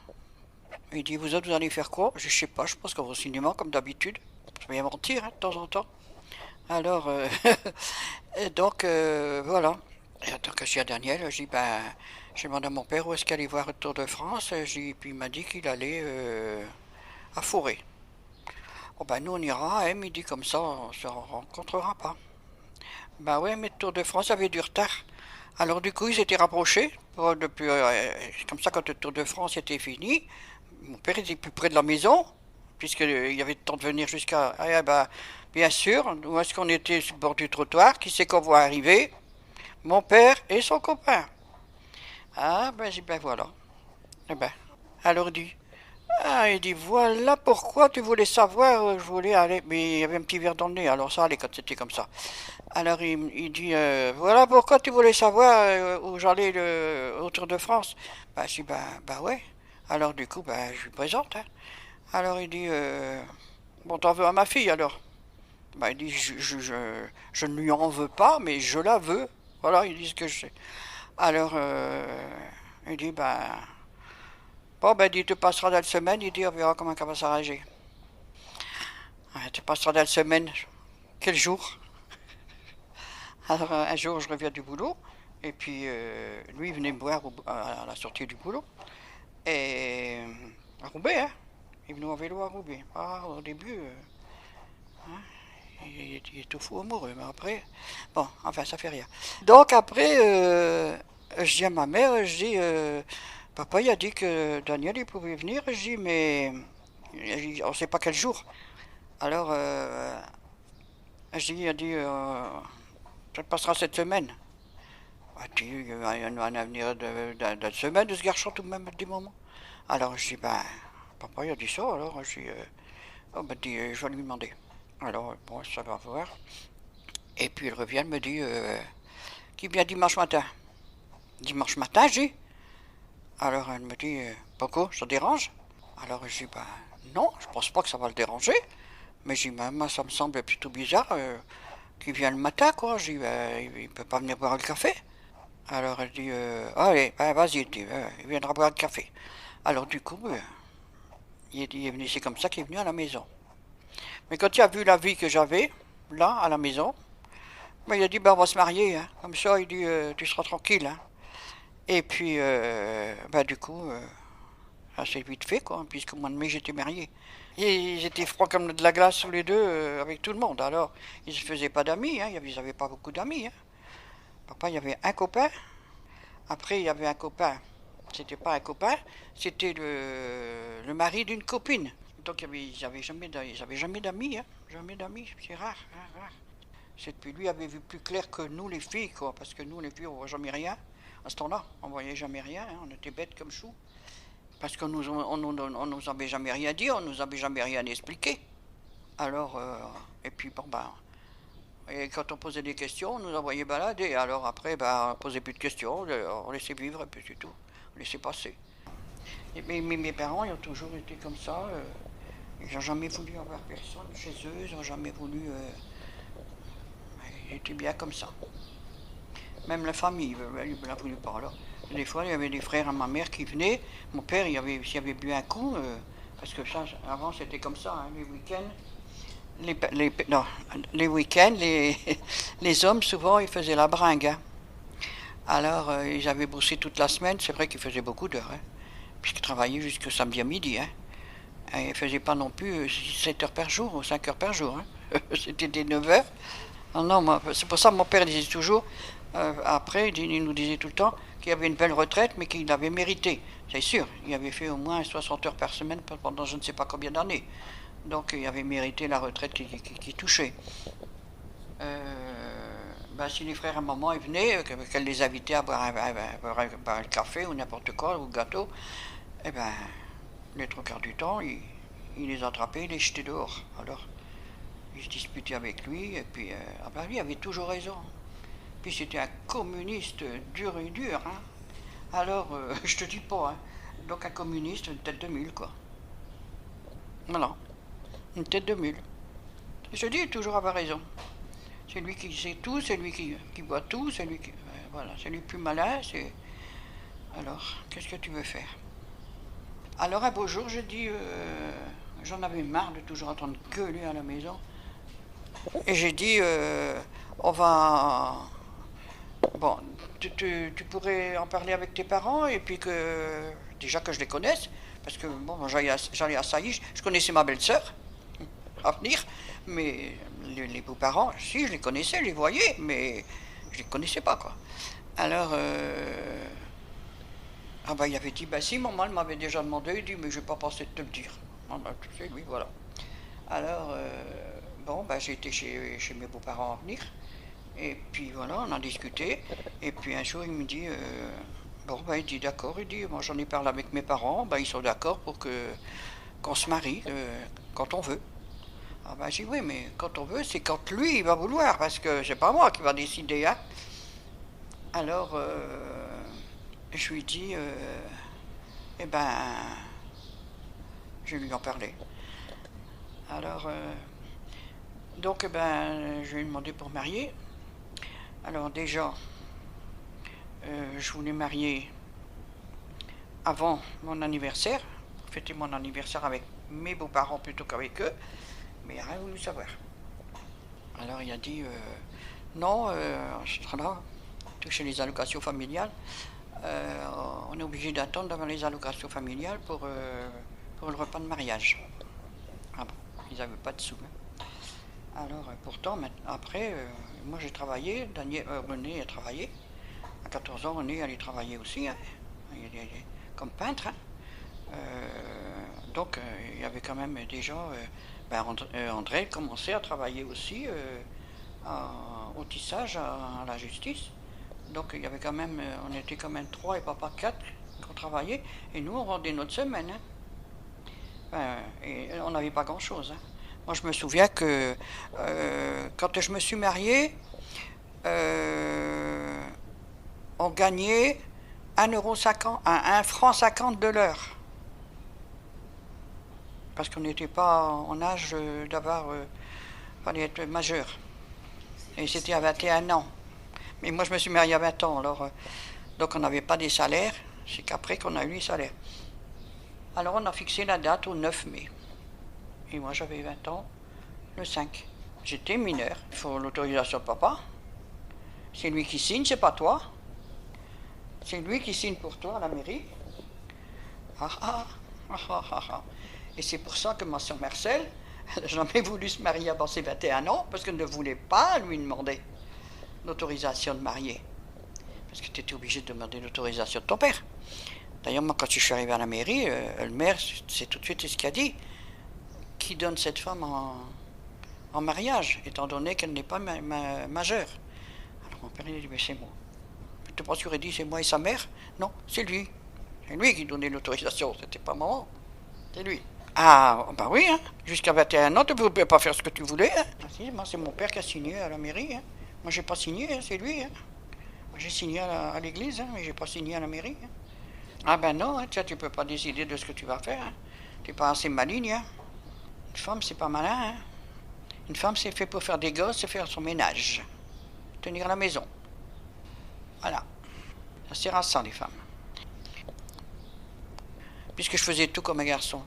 Il dit, vous autres, vous allez faire quoi? Je sais pas, je pense qu'on va au cinéma, comme d'habitude. Je vais mentir, hein, de temps en temps. Alors, et donc, voilà. Et donc, je dis à Daniel, je dis, ben, je demande à mon père où est-ce qu'il allait voir le Tour de France. Puis il m'a dit qu'il allait à Forêt. Oh ben, nous, on ira, hein, midi comme ça, on se rencontrera pas. Ben ouais, mais le Tour de France avait du retard. Alors du coup, ils s'étaient rapprochés. Depuis, comme ça, quand le Tour de France était fini, mon père était plus près de la maison, puisqu'il y avait le temps de venir jusqu'à... Ah, bah, bien sûr, où est-ce qu'on était sur le bord du trottoir? Qui c'est qu'on voit arriver? Mon père et son copain. Ah, ben, j'ai ben voilà. Eh ben, alors il dit, voilà pourquoi tu voulais savoir, je voulais aller... Mais il y avait un petit verre dans le nez, alors ça allait quand c'était comme ça. Alors il dit, voilà pourquoi tu voulais savoir où j'allais au Tour de France. Bah, je dis, bah ouais. Alors du coup, bah, je lui présente. Hein. Alors il dit, bon, t'en veux à ma fille alors? Bah, il dit, je ne lui en veux pas, mais je la veux. Voilà, il dit ce que je sais. Alors, il dit, bon, ben, il dit, tu passeras dans la semaine, il dit, on verra comment ça va s'arranger. Ah, tu passeras dans la semaine, quel jour? Alors un jour, je reviens du boulot, et puis lui, il venait me voir à la sortie du boulot, et à Roubaix, hein. Il venait en vélo à Roubaix. Ah, au début, hein, il est tout fou amoureux, mais après, bon, enfin, ça fait rien. Donc après, je dis à ma mère, je dis, papa, il a dit que Daniel, il pouvait venir, je dis, mais on ne sait pas quel jour. Alors, je dis, il a dit, ça passera cette semaine. Il y a un avenir de semaine de ce garçon tout de même, des moments. Alors je dis, papa il a dit ça, alors je dis, oh, je vais lui demander. Alors, bon, ça va voir. Et puis il revient, il me dit, qui vient dimanche matin? Dimanche matin, j'ai. Alors elle me dit, pourquoi, ça dérange? Alors je dis, non, je pense pas que ça va le déranger. Mais je dis, moi ça me semble plutôt bizarre qu'il vienne le matin, quoi. Je dis, il peut pas venir boire le café. Alors elle dit, allez, vas-y, il viendra boire le café. Alors du coup, il est venu, c'est comme ça qu'il est venu à la maison. Mais quand il a vu la vie que j'avais, là, à la maison, il a dit, on va se marier, hein. Comme ça, il dit, tu seras tranquille. Hein. Et puis, du coup, ça s'est vite fait, quoi, puisqu'au mois de mai, j'étais marié. Et ils étaient froids comme de la glace tous les deux, avec tout le monde. Alors, ils ne se faisaient pas d'amis, hein. Ils n'avaient pas beaucoup d'amis. Hein. Papa, il y avait un copain. Après, il y avait un copain. C'était pas un copain, c'était le mari d'une copine. Donc, ils n'avaient jamais d'amis. Hein. Jamais d'amis, c'est rare, hein, rare. Puis lui avait vu plus clair que nous, les filles, quoi. Parce que nous, les filles, on voit jamais rien. À ce temps-là, on voyait jamais rien. Hein. On était bêtes comme choux. Parce qu'on nous avait jamais rien dit, on nous avait jamais rien expliqué. Alors, et puis, et quand on posait des questions, on nous envoyait balader. Alors après, on posait plus de questions, on laissait vivre et puis c'est tout. On laissait passer. Et mes parents, ils ont toujours été comme ça. Ils n'ont jamais voulu avoir personne chez eux, ils n'ont jamais voulu... ils étaient bien comme ça. Même la famille, il ne l'a voulu pas. Alors, des fois, il y avait des frères à ma mère qui venaient. Mon père, s'il avait bu un coup, parce que ça, avant, c'était comme ça, hein, les week-ends. Les week-ends, les hommes, souvent, ils faisaient la bringue. Hein. Alors, ils avaient bossé toute la semaine. C'est vrai qu'ils faisaient beaucoup d'heures, hein, puisqu'ils travaillaient jusqu'au samedi à midi. Hein. Et ils ne faisaient pas non plus 7 heures par jour ou 5 heures par jour. Hein. C'était des 9 heures. Ah non, c'est pour ça que mon père disait toujours, après, il nous disait tout le temps qu'il avait une belle retraite, mais qu'il avait mérité. C'est sûr, il avait fait au moins 60 heures par semaine pendant je ne sais pas combien d'années. Donc il avait mérité la retraite qui touchait. Si les frères et maman ils venaient, qu'elle les invitait à boire un café ou n'importe quoi, ou gâteau, eh ben, les trois quarts du temps, il les attrapait, il les jetait dehors. Alors, il se disputait avec lui, et puis, lui avait toujours raison. Puis c'était un communiste dur et dur, hein. Alors, je te dis pas, hein. Donc un communiste, une tête de mule, quoi. Voilà, une tête de mule. Je te dis, toujours avoir raison. C'est lui qui sait tout, c'est lui qui voit tout, c'est lui qui... voilà, c'est lui le plus malin, c'est... Alors, qu'est-ce que tu veux faire? Alors un beau jour, j'ai dit, j'en avais marre de toujours entendre gueuler à la maison. Et j'ai dit, on va... Bon, tu pourrais en parler avec tes parents, et puis que... Déjà que je les connaisse, parce que, bon, j'allais à Sailly, je connaissais ma belle-sœur, à venir, mais les beaux-parents, si, je les connaissais, je les voyais, mais je les connaissais pas, quoi. Alors, il avait dit, si, maman, elle m'avait déjà demandé, il dit, mais je n'ai pas pensé de te le dire. Tu sais, lui, voilà. Alors, j'ai été chez mes beaux-parents à venir, et puis voilà, on a discuté, et puis un jour, il me dit, il dit, d'accord, il dit, moi j'en ai parlé avec mes parents, ils sont d'accord pour qu'on se marie quand on veut. J'ai dit, oui, mais quand on veut, c'est quand lui, il va vouloir, parce que c'est pas moi qui va décider, hein. Alors, je lui dis, je lui en parlais. Alors, je lui ai demandé pour marier. Alors déjà, je voulais marier avant mon anniversaire, pour fêter mon anniversaire avec mes beaux-parents plutôt qu'avec eux, mais il n'a rien voulu savoir. Alors il a dit, non, ce sera là, toucher les allocations familiales, on est obligé d'attendre d'avoir les allocations familiales pour le repas de mariage. Ah bon, ils n'avaient pas de sous. Hein. Alors pourtant, après, moi j'ai travaillé, René a travaillé. À 14 ans, René allait travailler aussi, hein, comme peintre. Hein. Donc il y avait quand même des gens... André commençait à travailler aussi au tissage, à la justice. Donc il y avait quand même, on était quand même 3 et papa 4 qui travaillaient, et nous on rendait notre semaine. Hein. Et on n'avait pas grand chose. Hein. Moi je me souviens que quand je me suis marié, on gagnait 1 franc 50 de l'heure. Parce qu'on n'était pas en âge d'avoir... fallait être majeur. Et c'était à 21 ans. Mais moi, je me suis marié à 20 ans. Alors, donc, on n'avait pas des salaires. C'est qu'après qu'on a eu les salaires. Alors, on a fixé la date au 9 mai. Et moi, j'avais 20 ans le 5. J'étais mineur. Il faut l'autorisation de papa. C'est lui qui signe, c'est pas toi. C'est lui qui signe pour toi à la mairie. Et c'est pour ça que ma soeur Marcel, elle n'a jamais voulu se marier avant ses 21 ans, parce qu'elle ne voulait pas lui demander l'autorisation de marier. Parce que tu étais obligé de demander l'autorisation de ton père. D'ailleurs, moi, quand je suis arrivé à la mairie, le maire, c'est tout de suite ce qu'il a dit. Qui donne cette femme en mariage, étant donné qu'elle n'est pas majeure? Alors mon père, il a dit, mais c'est moi. Je te pense qu'il aurait dit, c'est moi et sa mère? Non, c'est lui. C'est lui qui donnait l'autorisation, c'était pas maman. C'est lui. Ah, oui, hein. Jusqu'à 21 ans, tu ne pouvais pas faire ce que tu voulais. Hein. Ah, si, moi, c'est mon père qui a signé à la mairie. Hein. Moi, j'ai pas signé, hein, c'est lui. Hein. Moi, j'ai signé à l'église, hein, mais j'ai pas signé à la mairie. Hein. Ah non, hein, tu peux pas décider de ce que tu vas faire. Hein. Tu n'es pas assez maligne. Hein. femme, c'est pas malin, hein. Une femme, c'est fait pour faire des gosses et faire son ménage. Tenir la maison. Voilà. Ça sert à ça, les femmes. Puisque je faisais tout comme un garçon.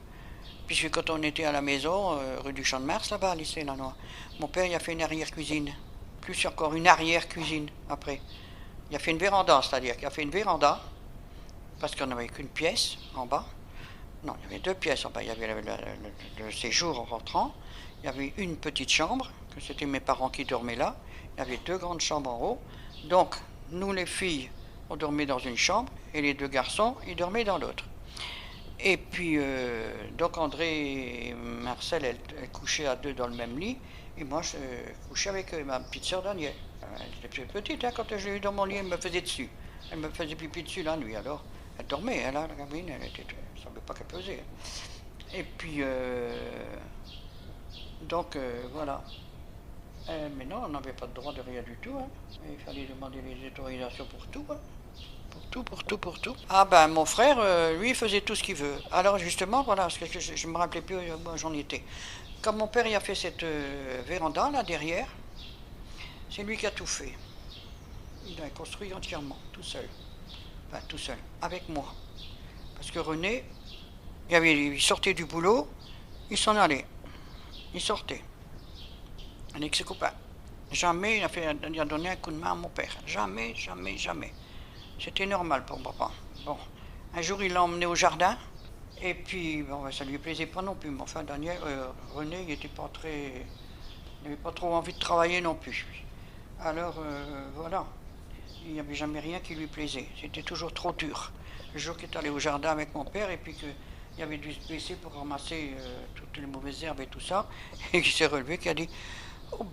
Puisque quand on était à la maison, rue du Champ de Mars, là-bas, lycée Lannoy, mon père, il a fait une arrière-cuisine. Plus encore, une arrière-cuisine, après. Il a fait une véranda, c'est-à-dire qu'il a fait une véranda, parce qu'on n'avait qu'une pièce en bas. Non, il y avait 2 pièces en bas. Il y avait le séjour en rentrant. Il y avait une petite chambre, que c'était mes parents qui dormaient là. Il y avait 2 grandes chambres en haut. Donc, nous les filles, on dormait dans une chambre, et les 2 garçons, ils dormaient dans l'autre. Et puis, donc André et Marcel, elles couchaient à 2 dans le même lit, et moi, je couchais avec ma petite sœur Danielle. Elle était petite, hein, quand je l'ai eu dans mon lit, elle me faisait dessus. Elle me faisait pipi dessus la nuit, alors. Elle dormait, elle, la gamine, elle ne savait pas qu'elle pesait. Et puis, donc, voilà. Mais non, on n'avait pas de droit de rien du tout. Hein. Il fallait demander les autorisations pour tout. Hein. Pour tout. Ah ben, mon frère, lui, il faisait tout ce qu'il veut. Alors, justement, voilà, parce que je ne me rappelais plus où j'en étais. Quand mon père il a fait cette véranda, là, derrière, c'est lui qui a tout fait. Il a construit entièrement, tout seul. Enfin, tout seul, avec moi. Parce que René, il sortait du boulot, il s'en allait. Il sortait. Avec ses copains. Jamais il a donné un coup de main à mon père. Jamais. C'était normal pour papa. Bon. Un jour, il l'a emmené au jardin. Et puis, bon, ça lui plaisait pas non plus. Mais enfin, René, il n'avait pas trop envie de travailler non plus. Alors, voilà. Il n'y avait jamais rien qui lui plaisait. C'était toujours trop dur. Le jour qu'il est allé au jardin avec mon père et puis qu'il avait dû se baisser pour ramasser toutes les mauvaises herbes et tout ça, et qu'il s'est relevé, qu'il a dit « Oh,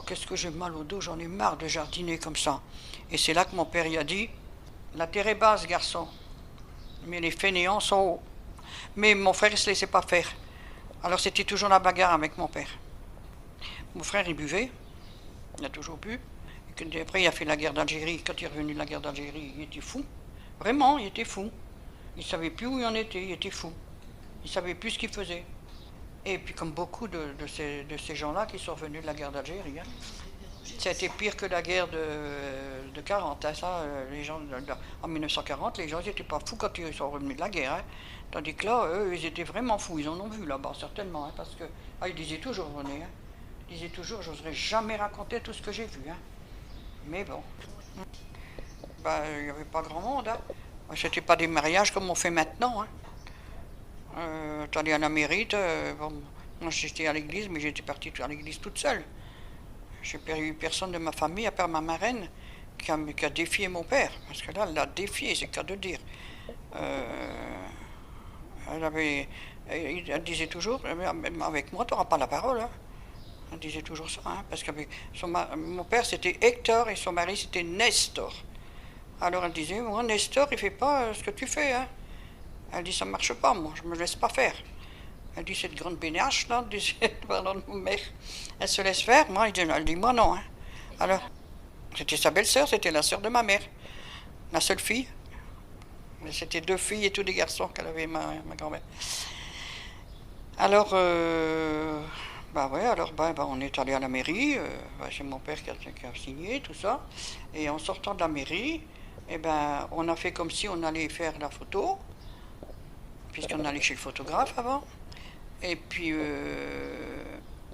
qu'est-ce que j'ai mal au dos, j'en ai marre de jardiner comme ça. » Et c'est là que mon père y a dit « La terre est basse, garçon, mais les fainéants sont hauts. » Mais mon frère, il ne se laissait pas faire. Alors c'était toujours la bagarre avec mon père. Mon frère, il buvait, il a toujours bu. Après, il a fait la guerre d'Algérie. Quand il est revenu de la guerre d'Algérie, il était fou. Vraiment, il était fou. Il ne savait plus où il en était, il était fou. Il ne savait plus ce qu'il faisait. Et puis, comme beaucoup de ces gens-là qui sont revenus de la guerre d'Algérie, hein, ça a été pire que la guerre de 40. Hein, ça, les gens, en 1940, les gens n'étaient pas fous quand ils sont revenus de la guerre. Hein. Tandis que là, eux, ils étaient vraiment fous. Ils en ont vu là-bas, certainement. Hein, parce que, ils disaient toujours, René, hein, ils disaient toujours, j'oserais jamais raconter tout ce que j'ai vu. Hein. Mais bon, il n'y avait pas grand monde. Hein. C'était pas des mariages comme on fait maintenant. Hein. T'allais à la mairie, moi j'étais à l'église, mais j'étais partie à l'église toute seule. J'ai pas eu personne de ma famille, à part ma marraine, qui a défié mon père. Parce que là, elle l'a défié, c'est le cas de dire. Elle disait toujours, avec moi, tu n'auras pas la parole. Hein. Elle disait toujours ça, hein, parce que mon père c'était Hector et son mari c'était Nestor. Alors elle disait, moi Nestor il fait pas ce que tu fais. Hein. Elle dit, ça marche pas, moi je me laisse pas faire. Elle dit, cette grande bénache là, pardon, mon mère, elle se laisse faire, moi elle dit, moi non. Hein. Alors, c'était sa belle-sœur, c'était la sœur de ma mère, la seule fille. C'était 2 filles et tous des garçons qu'elle avait, ma grand-mère. Alors, on est allé à la mairie, c'est mon père qui a signé tout ça, et en sortant de la mairie, on a fait comme si on allait faire la photo, puisqu'on allait chez le photographe avant, et puis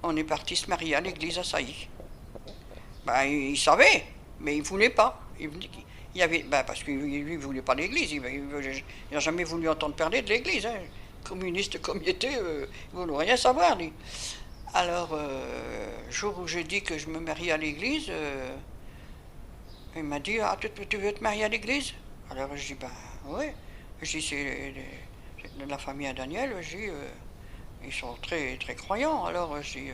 on est parti se marier à l'église à Sailly. Il savait, mais il voulait pas. Parce que lui, il voulait pas l'église, il n'a jamais voulu entendre parler de l'église. Hein. Communiste comme il était, il ne voulait rien savoir, lui. Alors, le jour où j'ai dit que je me marie à l'église, il m'a dit, ah, tu veux te marier à l'église? Alors je dis, oui. Je dis, c'est de la famille à Daniel, je dis, ils sont très, très croyants. Alors je dis,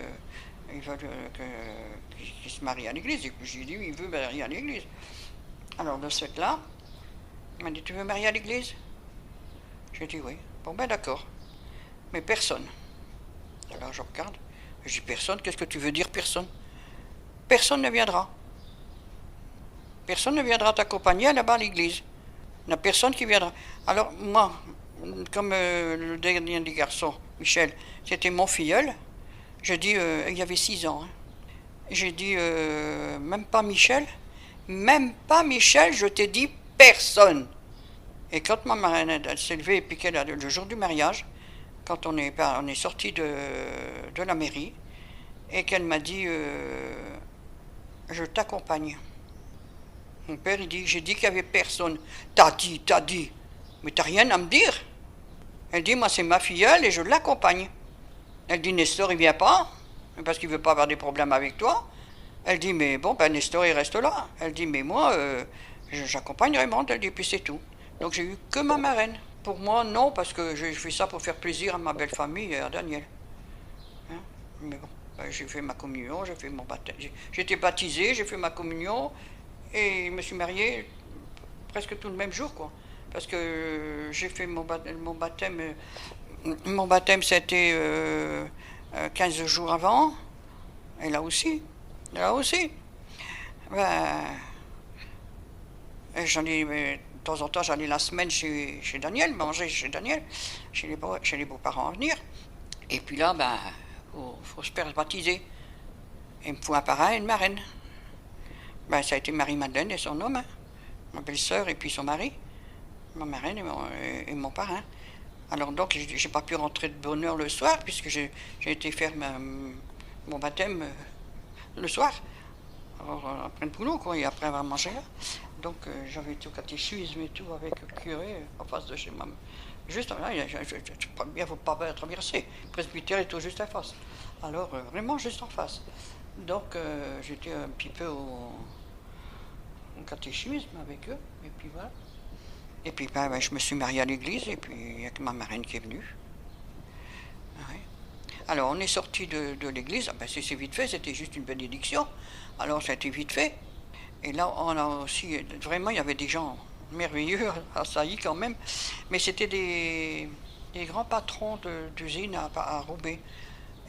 ils veulent qu'ils se marient à l'église. Et puis j'ai dit, il veut marier à l'église. Alors de ce fait-là, il m'a dit, tu veux marier à l'église? J'ai dit, oui. Bon, d'accord. Mais personne. Alors je regarde. Je dis, personne, qu'est-ce que tu veux dire, personne? Personne ne viendra. Personne ne viendra t'accompagner là-bas à l'église. Il n'y a personne qui viendra. Alors moi, comme le dernier des garçons, Michel, c'était mon filleul. Je dis, il y avait 6 ans. Hein. J'ai dit, même pas Michel, je t'ai dit personne. Et quand ma marraine elle s'est levée, et puis qu'elle a le jour du mariage, quand on est sorti de la mairie, et qu'elle m'a dit, je t'accompagne. Mon père, il dit, j'ai dit qu'il n'y avait personne. T'as dit. Mais t'as rien à me dire. Elle dit, moi c'est ma filleule et je l'accompagne. Elle dit, Nestor, il vient pas, parce qu'il veut pas avoir des problèmes avec toi. Elle dit, mais bon, ben Nestor, il reste là. Elle dit, mais moi, j'accompagne Raymond. Elle dit, puis c'est tout. Donc j'ai eu que ma marraine. Pour moi, non, parce que je fais ça pour faire plaisir à ma belle famille et à Daniel. Hein? Mais bon, ben, j'ai fait ma communion, j'ai fait mon baptême. J'ai été baptisé, j'ai fait ma communion et je me suis marié presque tout le même jour, quoi. Parce que j'ai fait mon baptême. Mon baptême, c'était 15 jours avant. Et là aussi. Ben, j'en ai, de temps en temps, j'allais la semaine chez Daniel, manger chez Daniel, chez les beaux-parents à venir. Et puis là, ben, faut se faire baptiser. Il me faut un parrain et une marraine. Ben, ça a été Marie-Madeleine et son homme, hein, ma belle-sœur et puis son mari, ma marraine et mon parrain. Alors donc, j'ai pas pu rentrer de bonne heure le soir, puisque j'ai été faire mon baptême le soir, alors, après le boulot, quoi, et après avoir mangé là. Donc j'avais été au catéchisme et tout avec le curé en face de chez maman. Juste là, il ne faut pas traverser. Le presbytère est tout juste en face. Alors vraiment juste en face. Donc j'étais un petit peu au catéchisme avec eux, et puis voilà. Et puis ben, je me suis mariée à l'église, et puis il y a que ma marraine qui est venue. Ouais. Alors on est sorti de l'église, ben, c'est vite fait, c'était juste une bénédiction. Alors ça a été vite fait. Et là on a aussi, vraiment il y avait des gens merveilleux à Sailly quand même, mais c'était des grands patrons d'usine à Roubaix.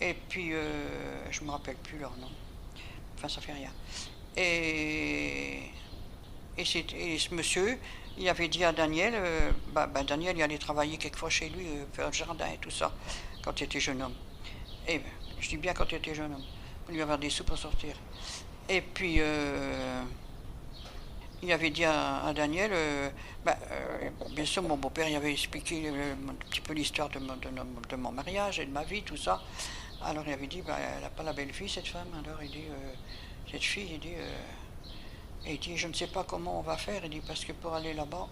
Et puis je ne me rappelle plus leur nom. Enfin ça fait rien. Et ce monsieur, il avait dit à Daniel, Daniel il allait travailler quelquefois chez lui, faire le jardin et tout ça, quand il était jeune homme. Et je dis bien quand il était jeune homme, pour lui avoir des sous pour sortir. Et puis il avait dit à Daniel, bien sûr mon beau-père il avait expliqué un petit peu l'histoire de mon mariage et de ma vie, tout ça. Alors il avait dit, elle n'a pas la belle fille cette femme. Alors il dit, cette fille, il dit, je ne sais pas comment on va faire. Il dit, parce que pour aller là-bas,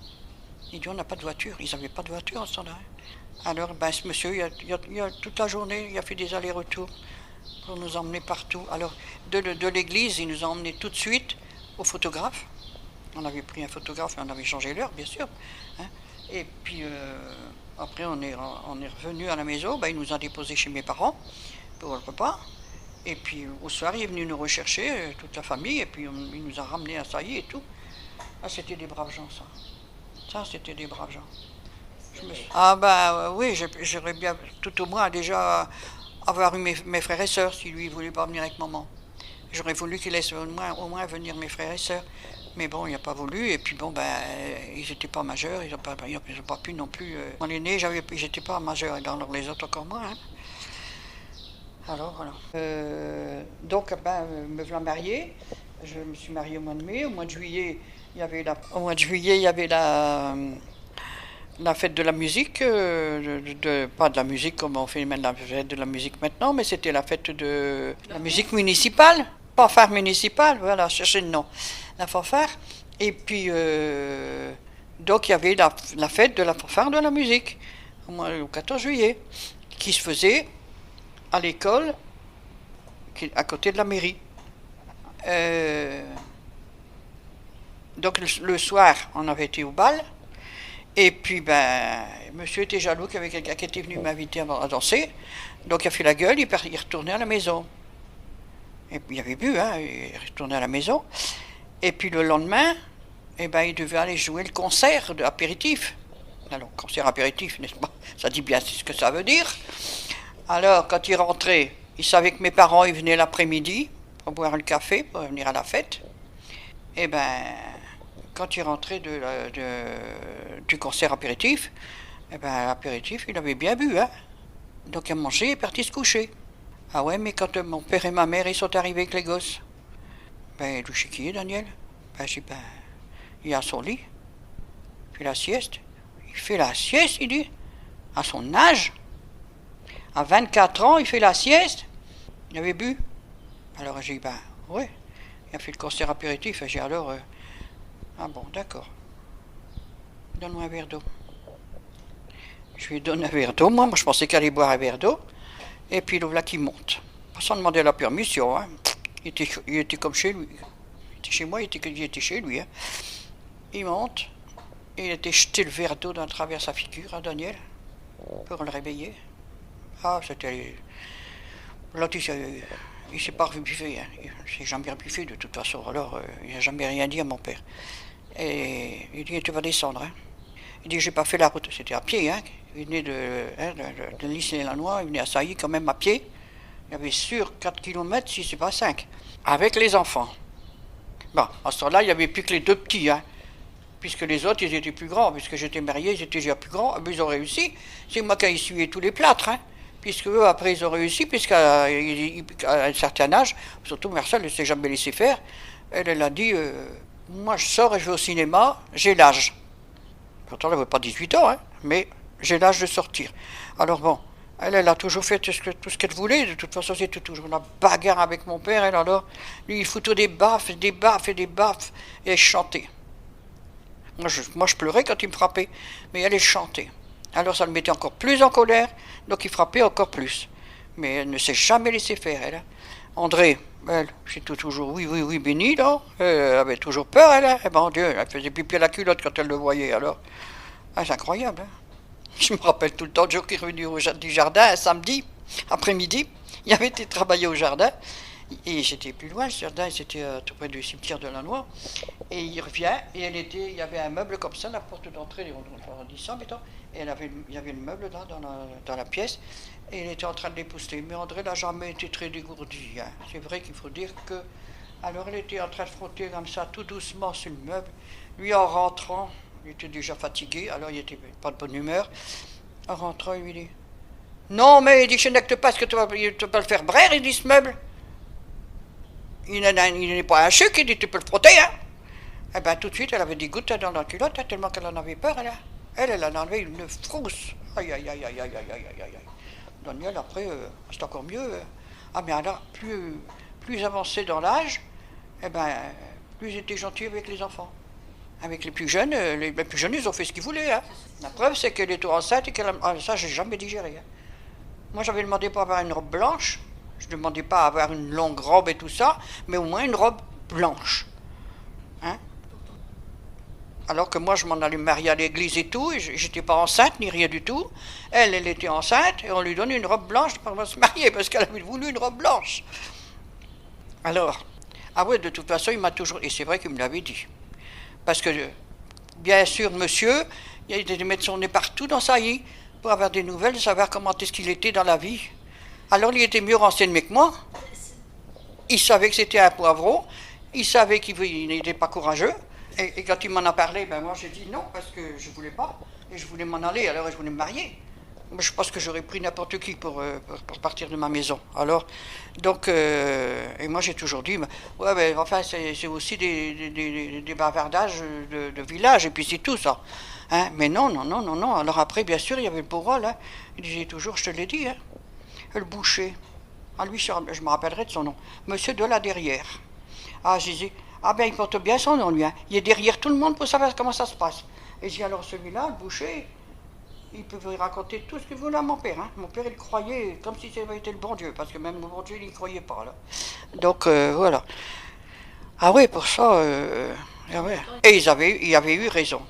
il dit, on n'a pas de voiture. Ils n'avaient pas de voiture en ce temps-là. Alors, ce monsieur, il a toute la journée, il a fait des allers-retours pour nous emmener partout. Alors, de l'église, il nous a emmenés tout de suite au photographe. On avait pris un photographe et on avait changé l'heure, bien sûr. Hein. Et puis, après, on est revenu à la maison. Il nous a déposés chez mes parents pour le repas. Et puis au soir, il est venu nous rechercher, toute la famille, et puis il nous a ramenés à Sailly et tout. Ah, c'était des braves gens, ça. Ça, c'était des braves gens. Oui, j'aurais bien, tout au moins, déjà avoir eu mes frères et sœurs, si lui, il voulait pas venir avec maman. J'aurais voulu qu'il laisse au moins venir mes frères et sœurs. Mais bon, il n'a pas voulu, et puis bon, ils n'étaient pas majeurs, ils n'ont pas pu non plus. Quand l'aîné, j'étais pas majeur, alors les autres encore moins. Hein. Alors voilà. Donc me voilà mariée. Je me suis mariée au mois de mai. Au mois de juillet, il y avait la fête de la musique. Pas de la musique comme on fait maintenant la fête de la musique maintenant, mais c'était la fête de la musique municipale. Fanfare municipale, voilà, cherchez le nom. La fanfare. Et puis donc il y avait la fête de la fanfare de la musique au 14 juillet qui se faisait à l'école, à côté de la mairie. Donc le soir, on avait été au bal, et puis monsieur était jaloux qu'il y avait quelqu'un qui était venu m'inviter à danser, donc il a fait la gueule, il retournait à la maison. Et puis il avait bu, hein, il retournait à la maison, et puis le lendemain, il devait aller jouer le concert d'apéritif. Alors, concert apéritif, n'est-ce pas? Ça dit bien ce que ça veut dire. Alors, quand il rentrait, il savait que mes parents ils venaient l'après-midi pour boire le café, pour venir à la fête. Et quand il rentrait du concert apéritif, Eh ben, l'apéritif, il avait bien bu, hein. Donc il a mangé et est parti se coucher. Ah ouais, mais quand mon père et ma mère, ils sont arrivés avec les gosses, ben, le chiquier, Daniel, ben, j'ai dit, ben, il est à son lit, il fait la sieste. Il fait la sieste, il dit, à son âge. À 24 ans, il fait la sieste. Il avait bu. Alors j'ai dit, ben, ouais, il a fait le concert apéritif. J'ai dit, alors, ah bon, d'accord. Donne-moi un verre d'eau. Je lui donne un verre d'eau. Moi, je pensais qu'elle allait boire un verre d'eau. Et puis, le voilà qui monte. Sans demander la permission. Hein. Il était comme chez lui. Il était chez moi, il était chez lui. Hein. Il monte. Et il était jeté le verre d'eau dans travers sa figure, hein, Daniel, pour le réveiller. Ah, c'était... L'autre, il s'est pas rebuffé. Hein. Il s'est jamais rebuffé de toute façon. Alors, il n'a jamais rien dit à mon père. Et il dit, tu vas descendre. Hein. Il dit, j'ai pas fait la route. C'était à pied. Hein. Il venait de Lys-les-Lanois, il venait à Sailly quand même à pied. Il y avait sur 4 km, si c'est pas 5. Avec les enfants. Bon, à ce temps-là, il n'y avait plus que les 2 petits. Hein. Puisque les autres, ils étaient plus grands. Puisque j'étais marié, ils étaient déjà plus grands. Mais ils ont réussi. C'est moi qui ai essuyé tous les plâtres. Hein. Puisque eux, après, ils ont réussi. Puisqu'à un certain âge, surtout Marcel ne s'est jamais laissé faire. Elle a dit, moi je sors et je vais au cinéma, j'ai l'âge. Pourtant, elle n'avait pas 18 ans, hein, mais j'ai l'âge de sortir. Alors bon, elle a toujours fait tout ce qu'elle voulait. De toute façon, c'était toujours la bagarre avec mon père. Alors, lui, il foutait des baffes, des baffes et des baffes. Et elle chantait. Moi, je pleurais quand il me frappait. Mais elle chantait. Alors, ça le mettait encore plus en colère. Donc, il frappait encore plus. Mais elle ne s'est jamais laissée faire, elle. André, elle, c'était toujours oui, béni, là. Elle avait toujours peur, elle. Hein. Et mon Dieu, elle faisait pipi à la culotte quand elle le voyait, alors. Ah, c'est incroyable, hein. Je me rappelle tout le temps, le jour qu'il est revenu du jardin, un samedi, après-midi, il avait été travailler au jardin, et j'étais plus loin, le jardin, c'était tout près du cimetière de Lannoy, et il revient, et il y avait un meuble comme ça, la porte d'entrée, on dit ça, mettons, et il y avait le meuble là, dans la pièce, et il était en train de l'épousseter. Mais André n'a jamais été très dégourdi, hein. C'est vrai qu'il faut dire que... Alors elle était en train de frotter comme ça, tout doucement sur le meuble, lui en rentrant... Il était déjà fatigué, alors il n'était pas de bonne humeur. En rentrant, il lui dit, non, mais il dit, je n'acte pas, est-ce que tu vas le faire braire, il dit, ce meuble. Il n'est pas un chuc, il dit, tu peux le frotter, hein. Eh bien, tout de suite, elle avait des gouttes dans la culotte, hein, tellement qu'elle en avait peur, elle. Elle en avait une frousse. Aïe, aïe, aïe, aïe, aïe, aïe, aïe, aïe. Daniel, après, c'est encore mieux. Ah, mais alors, plus avancé dans l'âge, eh ben, plus il était gentil avec les enfants. Avec les plus jeunes, ils ont fait ce qu'ils voulaient. Hein. La preuve, c'est qu'elle était enceinte et qu'elle a... Ah, ça, j'ai jamais digéré. Hein. Moi, j'avais demandé pour avoir une robe blanche. Je ne demandais pas à avoir une longue robe et tout ça, mais au moins une robe blanche. Hein. Alors que moi, je m'en allais me marier à l'église et tout, et j'étais pas enceinte, ni rien du tout. Elle était enceinte, et on lui donne une robe blanche pour se marier, parce qu'elle avait voulu une robe blanche. Alors, ah ouais, de toute façon, il m'a toujours... Et c'est vrai qu'il me l'avait dit. Parce que, bien sûr, monsieur, il a été de mettre son nez partout dans sa vie pour avoir des nouvelles, de savoir comment est-ce qu'il était dans la vie. Alors, il était mieux renseigné que moi. Il savait que c'était un poivron. Il savait qu'il n'était pas courageux. Et quand il m'en a parlé, ben moi, j'ai dit non, parce que je ne voulais pas. Et je voulais m'en aller, alors je voulais me marier. Je pense que j'aurais pris n'importe qui pour partir de ma maison. Alors, donc, et moi j'ai toujours dit, ouais, ben, enfin, c'est aussi des bavardages de village, et puis c'est tout ça. Hein? Mais non. Alors après, bien sûr, il y avait le bourreau, là. Il disait toujours, je te l'ai dit, hein, le boucher. Ah, lui, je me rappellerai de son nom. Monsieur de la Derrière. Ah, je disais, ah ben, il porte bien son nom, lui. Hein. Il est derrière tout le monde pour savoir comment ça se passe. Et j'ai alors celui-là, le boucher. Il pouvait raconter tout ce qu'il voulait à mon père. Hein. Mon père, il croyait comme si ça avait été le bon Dieu, parce que même le bon Dieu, il n'y croyait pas. Là. Donc, voilà. Ah oui, pour ça, ah ouais. Et il avait eu raison.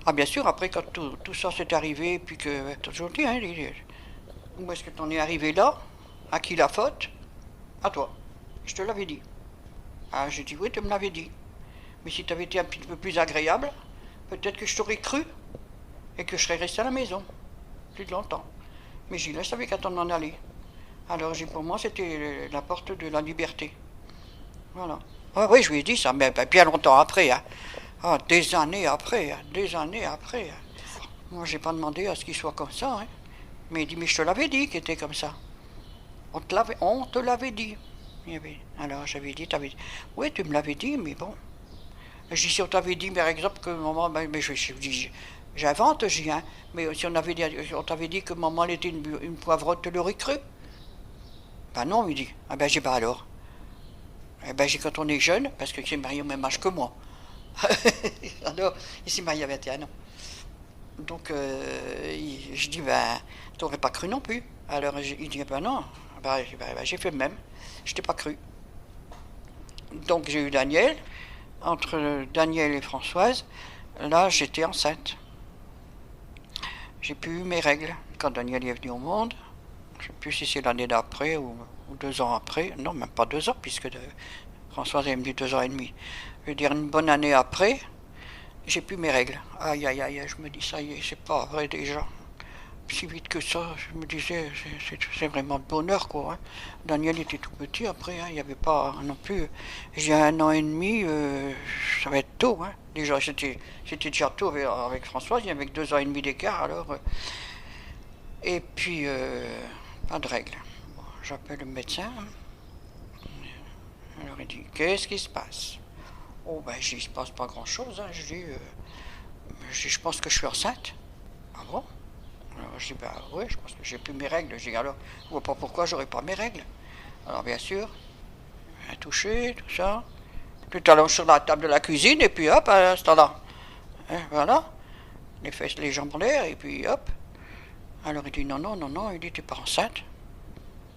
Ah bien sûr, après, quand tout ça s'est arrivé, puis que, toujours dit, hein, où est-ce que t'en es arrivé là? À qui la faute? À toi. Je te l'avais dit. Ah, j'ai dit, oui, tu me l'avais dit. Mais si tu avais été un petit peu plus agréable, peut-être que je t'aurais cru. Et que je serais resté à la maison, plus de longtemps. Mais je savais quand on en allait. Alors pour moi, c'était la porte de la liberté. Voilà. Ah oui, je lui ai dit ça, mais bien longtemps après. Hein. Ah, des années après. Hein. Moi, j'ai pas demandé à ce qu'il soit comme ça. Hein. Mais il dit, mais je te l'avais dit qu'il était comme ça. On te l'avait dit. Alors j'avais dit, oui, tu me l'avais dit, mais bon. Je dis, si on t'avait dit, par exemple, que maman, mais j'invente, hein, mais si on t'avait dit que maman elle était une poivrotte, tu l'aurais cru? Ben non, il dit. Ah ben j'ai pas alors. Eh ben j'ai quand on est jeune, parce que c'est marié au même âge que moi. Alors, il s'est marié à 21 ans. Donc, je dis, ben, t'aurais pas cru non plus. Alors, il dit, ben non. Ben, j'ai fait le même. Je t'ai pas cru. Donc, j'ai eu Daniel. Entre Daniel et Françoise, là, j'étais enceinte. J'ai plus eu mes règles. Quand Daniel est venu au monde, je ne sais plus si c'est l'année d'après ou 2 ans après. Non, même pas 2 ans, puisque Françoise est venue 2 ans et demi. Je veux dire, une bonne année après, j'ai plus mes règles. Aïe, aïe, aïe, je me dis, ça y est, c'est pas vrai déjà. Si vite que ça, je me disais, c'est vraiment le bonheur, quoi. Hein. Daniel était tout petit après, hein, il n'y avait pas non plus. J'ai 1 an et demi, ça va être tôt. Hein. Déjà, c'était déjà tôt avec Françoise, il y avait 2 ans et demi d'écart, alors. Et puis, pas de règles. Bon, j'appelle le médecin. Alors il dit, qu'est-ce qui se passe? Oh, ben, il se passe pas grand-chose. Hein. Je pense que je suis enceinte. Ah bon? Alors je dis, ben oui, je pense que j'ai plus mes règles. Je dis, alors, je vois pas pourquoi j'aurais pas mes règles. Alors bien sûr, un toucher, tout ça. Tu t'allonges sur la table de la cuisine et puis hop, à ce temps-là. Hein, voilà, les fesses, les jambes en l'air et puis hop. Alors il dit, non, non, non, non, il dit, t'es pas enceinte.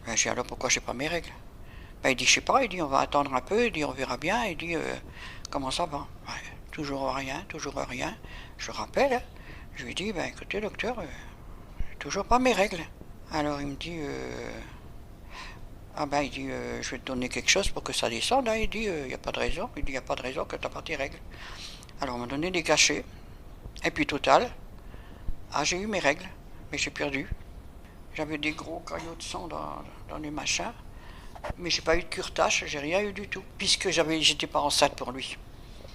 Ben, je dis, alors pourquoi j'ai pas mes règles? Ben, il dit, je sais pas, il dit, on va attendre un peu, il dit, on verra bien, il dit, comment ça va? Ben, toujours rien, toujours rien. Je rappelle, hein. Je lui dis, ben écoutez, docteur, toujours pas mes règles. Alors il me dit, ah ben il dit, je vais te donner quelque chose pour que ça descende. Hein. Il dit, il n'y a pas de raison. Il dit, il n'y a pas de raison que tu n'as pas tes règles. Alors on m'a donné des cachets. Et puis total, j'ai eu mes règles, mais j'ai perdu. J'avais des gros caillots de sang dans les machins, mais j'ai pas eu de curetage, j'ai rien eu du tout, puisque j'étais pas enceinte pour lui.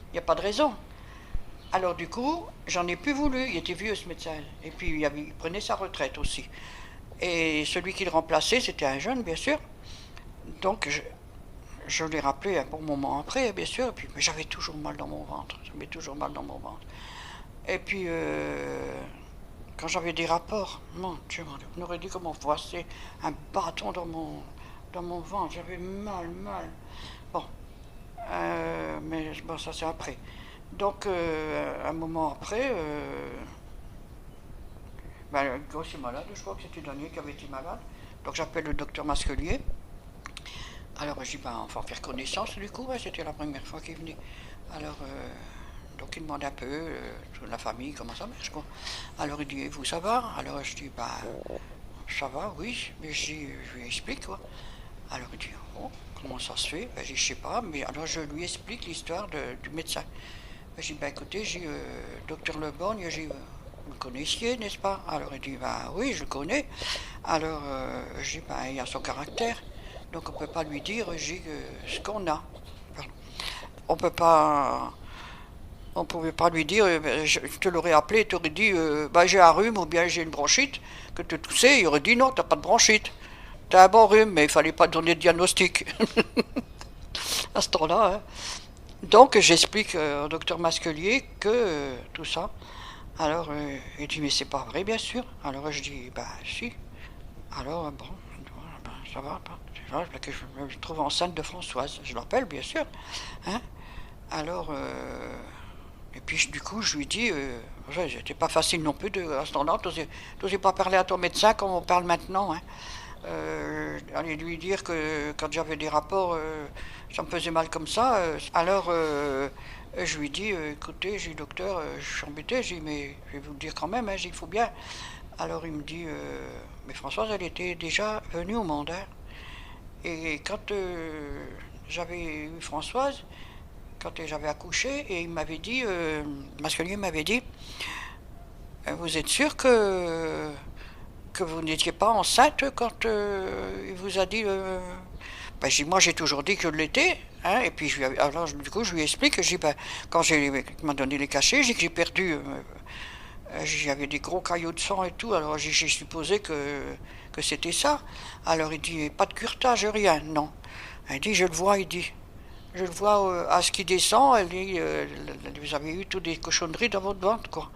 Il n'y a pas de raison. Alors du coup, j'en ai plus voulu, il était vieux ce médecin, et puis il prenait sa retraite aussi. Et celui qui le remplaçait, c'était un jeune, bien sûr. Donc je l'ai rappelé un bon moment après, bien sûr, et puis mais j'avais toujours mal dans mon ventre, Et puis, quand j'avais des rapports, mon Dieu, on aurait dit comment voici un bâton dans mon ventre, j'avais mal. Bon, mais bon, ça c'est après. Donc, un moment après, le gosse est malade, je crois que c'était Daniel qui avait été malade. Donc j'appelle le docteur Masquelier. Alors je dis, on va faire connaissance du coup, c'était la première fois qu'il venait. Alors, donc il demande un peu, toute la famille, comment ça marche quoi. Alors il dit, et vous ça va? Alors je dis, ça va, oui, mais je lui explique quoi. Alors il dit, oh, comment ça se fait? Je dis, je sais pas, mais alors je lui explique l'histoire du médecin. Je dis, écoutez, docteur Leborgne, vous le connaissiez, n'est-ce pas? Alors il dit, oui, je le connais. Alors je dis, il a son caractère, donc on ne peut pas lui dire ce qu'on a. On pouvait pas lui dire, je te l'aurais appelé, tu aurais dit, j'ai un rhume ou bien j'ai une bronchite, que tu toussais, il aurait dit non, t'as pas de bronchite. T'as un bon rhume, mais il fallait pas donner de diagnostic. À ce temps-là, hein. Donc j'explique au docteur Masquelier que tout ça. Alors il dit, mais c'est pas vrai, bien sûr. Alors je dis, si. Alors bon, ça va, que je me trouve enceinte de Françoise. Je l'appelle, bien sûr. Hein. Alors, et puis du coup, je lui dis, c'était pas facile non plus à ce temps-là, t'osais pas parler à ton médecin comme on parle maintenant. Hein. Aller lui dire que quand j'avais des rapports, ça me faisait mal comme ça. Alors, je lui dis, écoutez, j'ai dit, docteur, je suis embêté, mais je vais vous le dire quand même, hein, il faut bien. Alors il me dit, mais Françoise, elle était déjà venue au monde. Hein. Et quand j'avais eu Françoise, quand j'avais accouché, et il m'avait dit, Masquelier m'avait dit, vous êtes sûr que vous n'étiez pas enceinte quand il vous a dit... moi j'ai toujours dit que je l'étais, hein, et puis du coup je lui explique, quand il m'a donné les cachets, j'ai dit que j'ai perdu J'avais des gros caillots de sang et tout, alors j'ai supposé que c'était ça. Alors il dit, pas de curetage, rien, non. Il dit, je le vois, il dit. Je le vois à ce qui descend, elle dit, vous avez eu toutes des cochonneries dans votre ventre, quoi.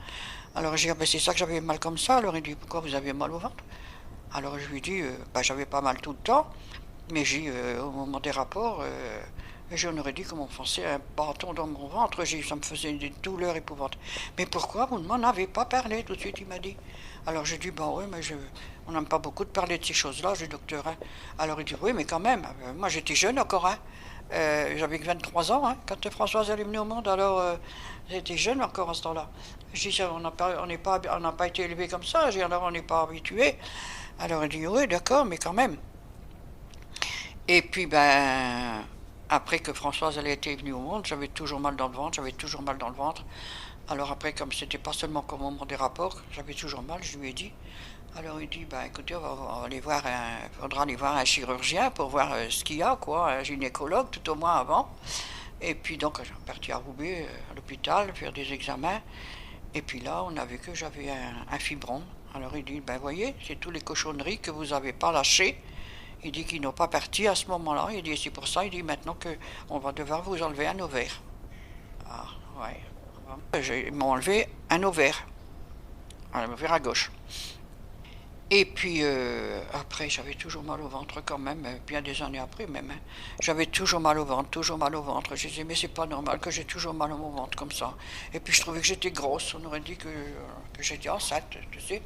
Alors j'ai dit, ah, ben, c'est ça que j'avais mal comme ça. Alors il dit, pourquoi vous avez mal au ventre? Alors je lui dis, ben, j'avais pas mal tout le temps, mais au moment des rapports, j'en aurais dit que m'enfonçait un bâton dans mon ventre, ça me faisait des douleurs épouvantables. Mais pourquoi vous ne m'en avez pas parlé tout de suite, il m'a dit. Alors j'ai dit, oui, mais on n'aime pas beaucoup de parler de ces choses-là, j'ai docteur. Hein. Alors il dit, oui, mais quand même, moi j'étais jeune encore, hein. J'avais que 23 ans, hein, quand Françoise est venue au monde, alors j'étais jeune encore à ce temps-là. Je dis, on n'a pas été élevé comme ça, alors on n'est pas habitué. Alors il dit, oui, d'accord, mais quand même. Et puis, ben, après que Françoise elle était venue au monde, j'avais toujours mal dans le ventre, Alors après, comme c'était pas seulement qu'au moment des rapports, j'avais toujours mal, je lui ai dit. Alors il dit, ben écoutez, on va aller voir faudra aller voir un chirurgien pour voir ce qu'il y a, quoi, un gynécologue tout au moins avant. Et puis donc, je suis parti à Roubaix, à l'hôpital, faire des examens. Et puis là, on a vu que j'avais un fibrome. Alors il dit, ben voyez, c'est toutes les cochonneries que vous n'avez pas lâchées. Il dit qu'ils n'ont pas parti à ce moment-là. Il dit, c'est pour ça, il dit maintenant qu'on va devoir vous enlever un ovaire. Ah, ouais. Ils m'ont enlevé un ovaire à gauche. Et puis après, j'avais toujours mal au ventre quand même, bien des années après même. Hein. J'avais toujours mal au ventre, toujours mal au ventre. Je disais, mais c'est pas normal que j'ai toujours mal au ventre comme ça. Et puis je trouvais que j'étais grosse, on aurait dit que j'étais enceinte, tu sais.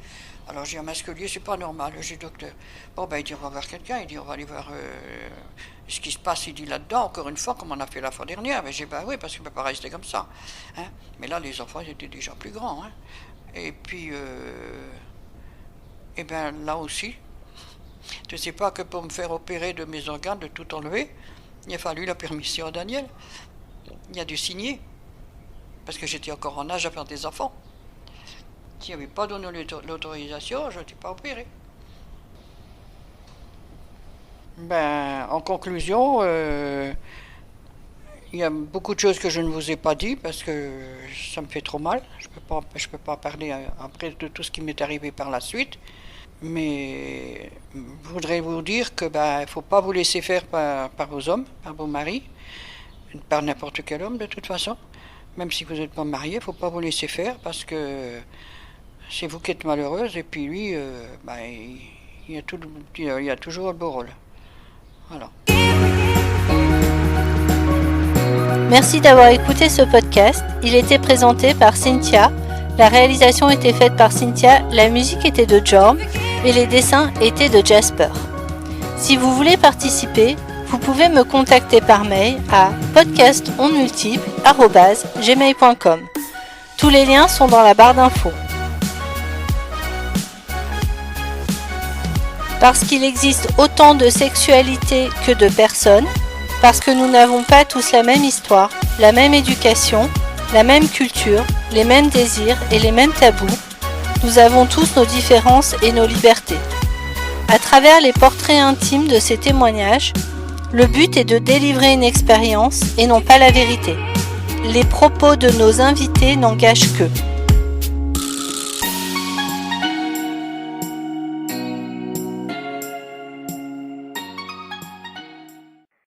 Alors j'ai un masculier, c'est pas normal, j'ai docteur. Bon ben il dit, on va voir quelqu'un, il dit, on va aller voir ce qui se passe, il dit là-dedans, encore une fois, comme on a fait la fois dernière. Mais j'ai dit, ben oui, parce que ne peut pas rester comme ça. Hein. Mais là, les enfants, ils étaient déjà plus grands. Hein. Et puis... Et bien là aussi, je ne sais pas que pour me faire opérer de mes organes, de tout enlever, il a fallu la permission à Daniel. Il a dû signer, parce que j'étais encore en âge à faire des enfants. S'il n'avait pas donné l'autorisation, je n'étais pas opéré. Ben, en conclusion, il y a beaucoup de choses que je ne vous ai pas dit parce que ça me fait trop mal. Je peux pas parler après de tout ce qui m'est arrivé par la suite. Mais je voudrais vous dire que il faut pas vous laisser faire par vos hommes, par vos maris, par n'importe quel homme de toute façon. Même si vous n'êtes pas marié, il faut pas vous laisser faire parce que c'est vous qui êtes malheureuse et puis lui, il y a toujours le beau rôle. Voilà. Merci d'avoir écouté ce podcast. Il était présenté par Cynthia. La réalisation était faite par Cynthia, la musique était de Jorm et les dessins étaient de Jasper. Si vous voulez participer, vous pouvez me contacter par mail à podcastonmultiple@gmail.com. Tous les liens sont dans la barre d'infos. Parce qu'il existe autant de sexualité que de personnes, parce que nous n'avons pas tous la même histoire, la même éducation, la même culture, les mêmes désirs et les mêmes tabous, nous avons tous nos différences et nos libertés. À travers les portraits intimes de ces témoignages, le but est de délivrer une expérience et non pas la vérité. Les propos de nos invités n'engagent qu'eux.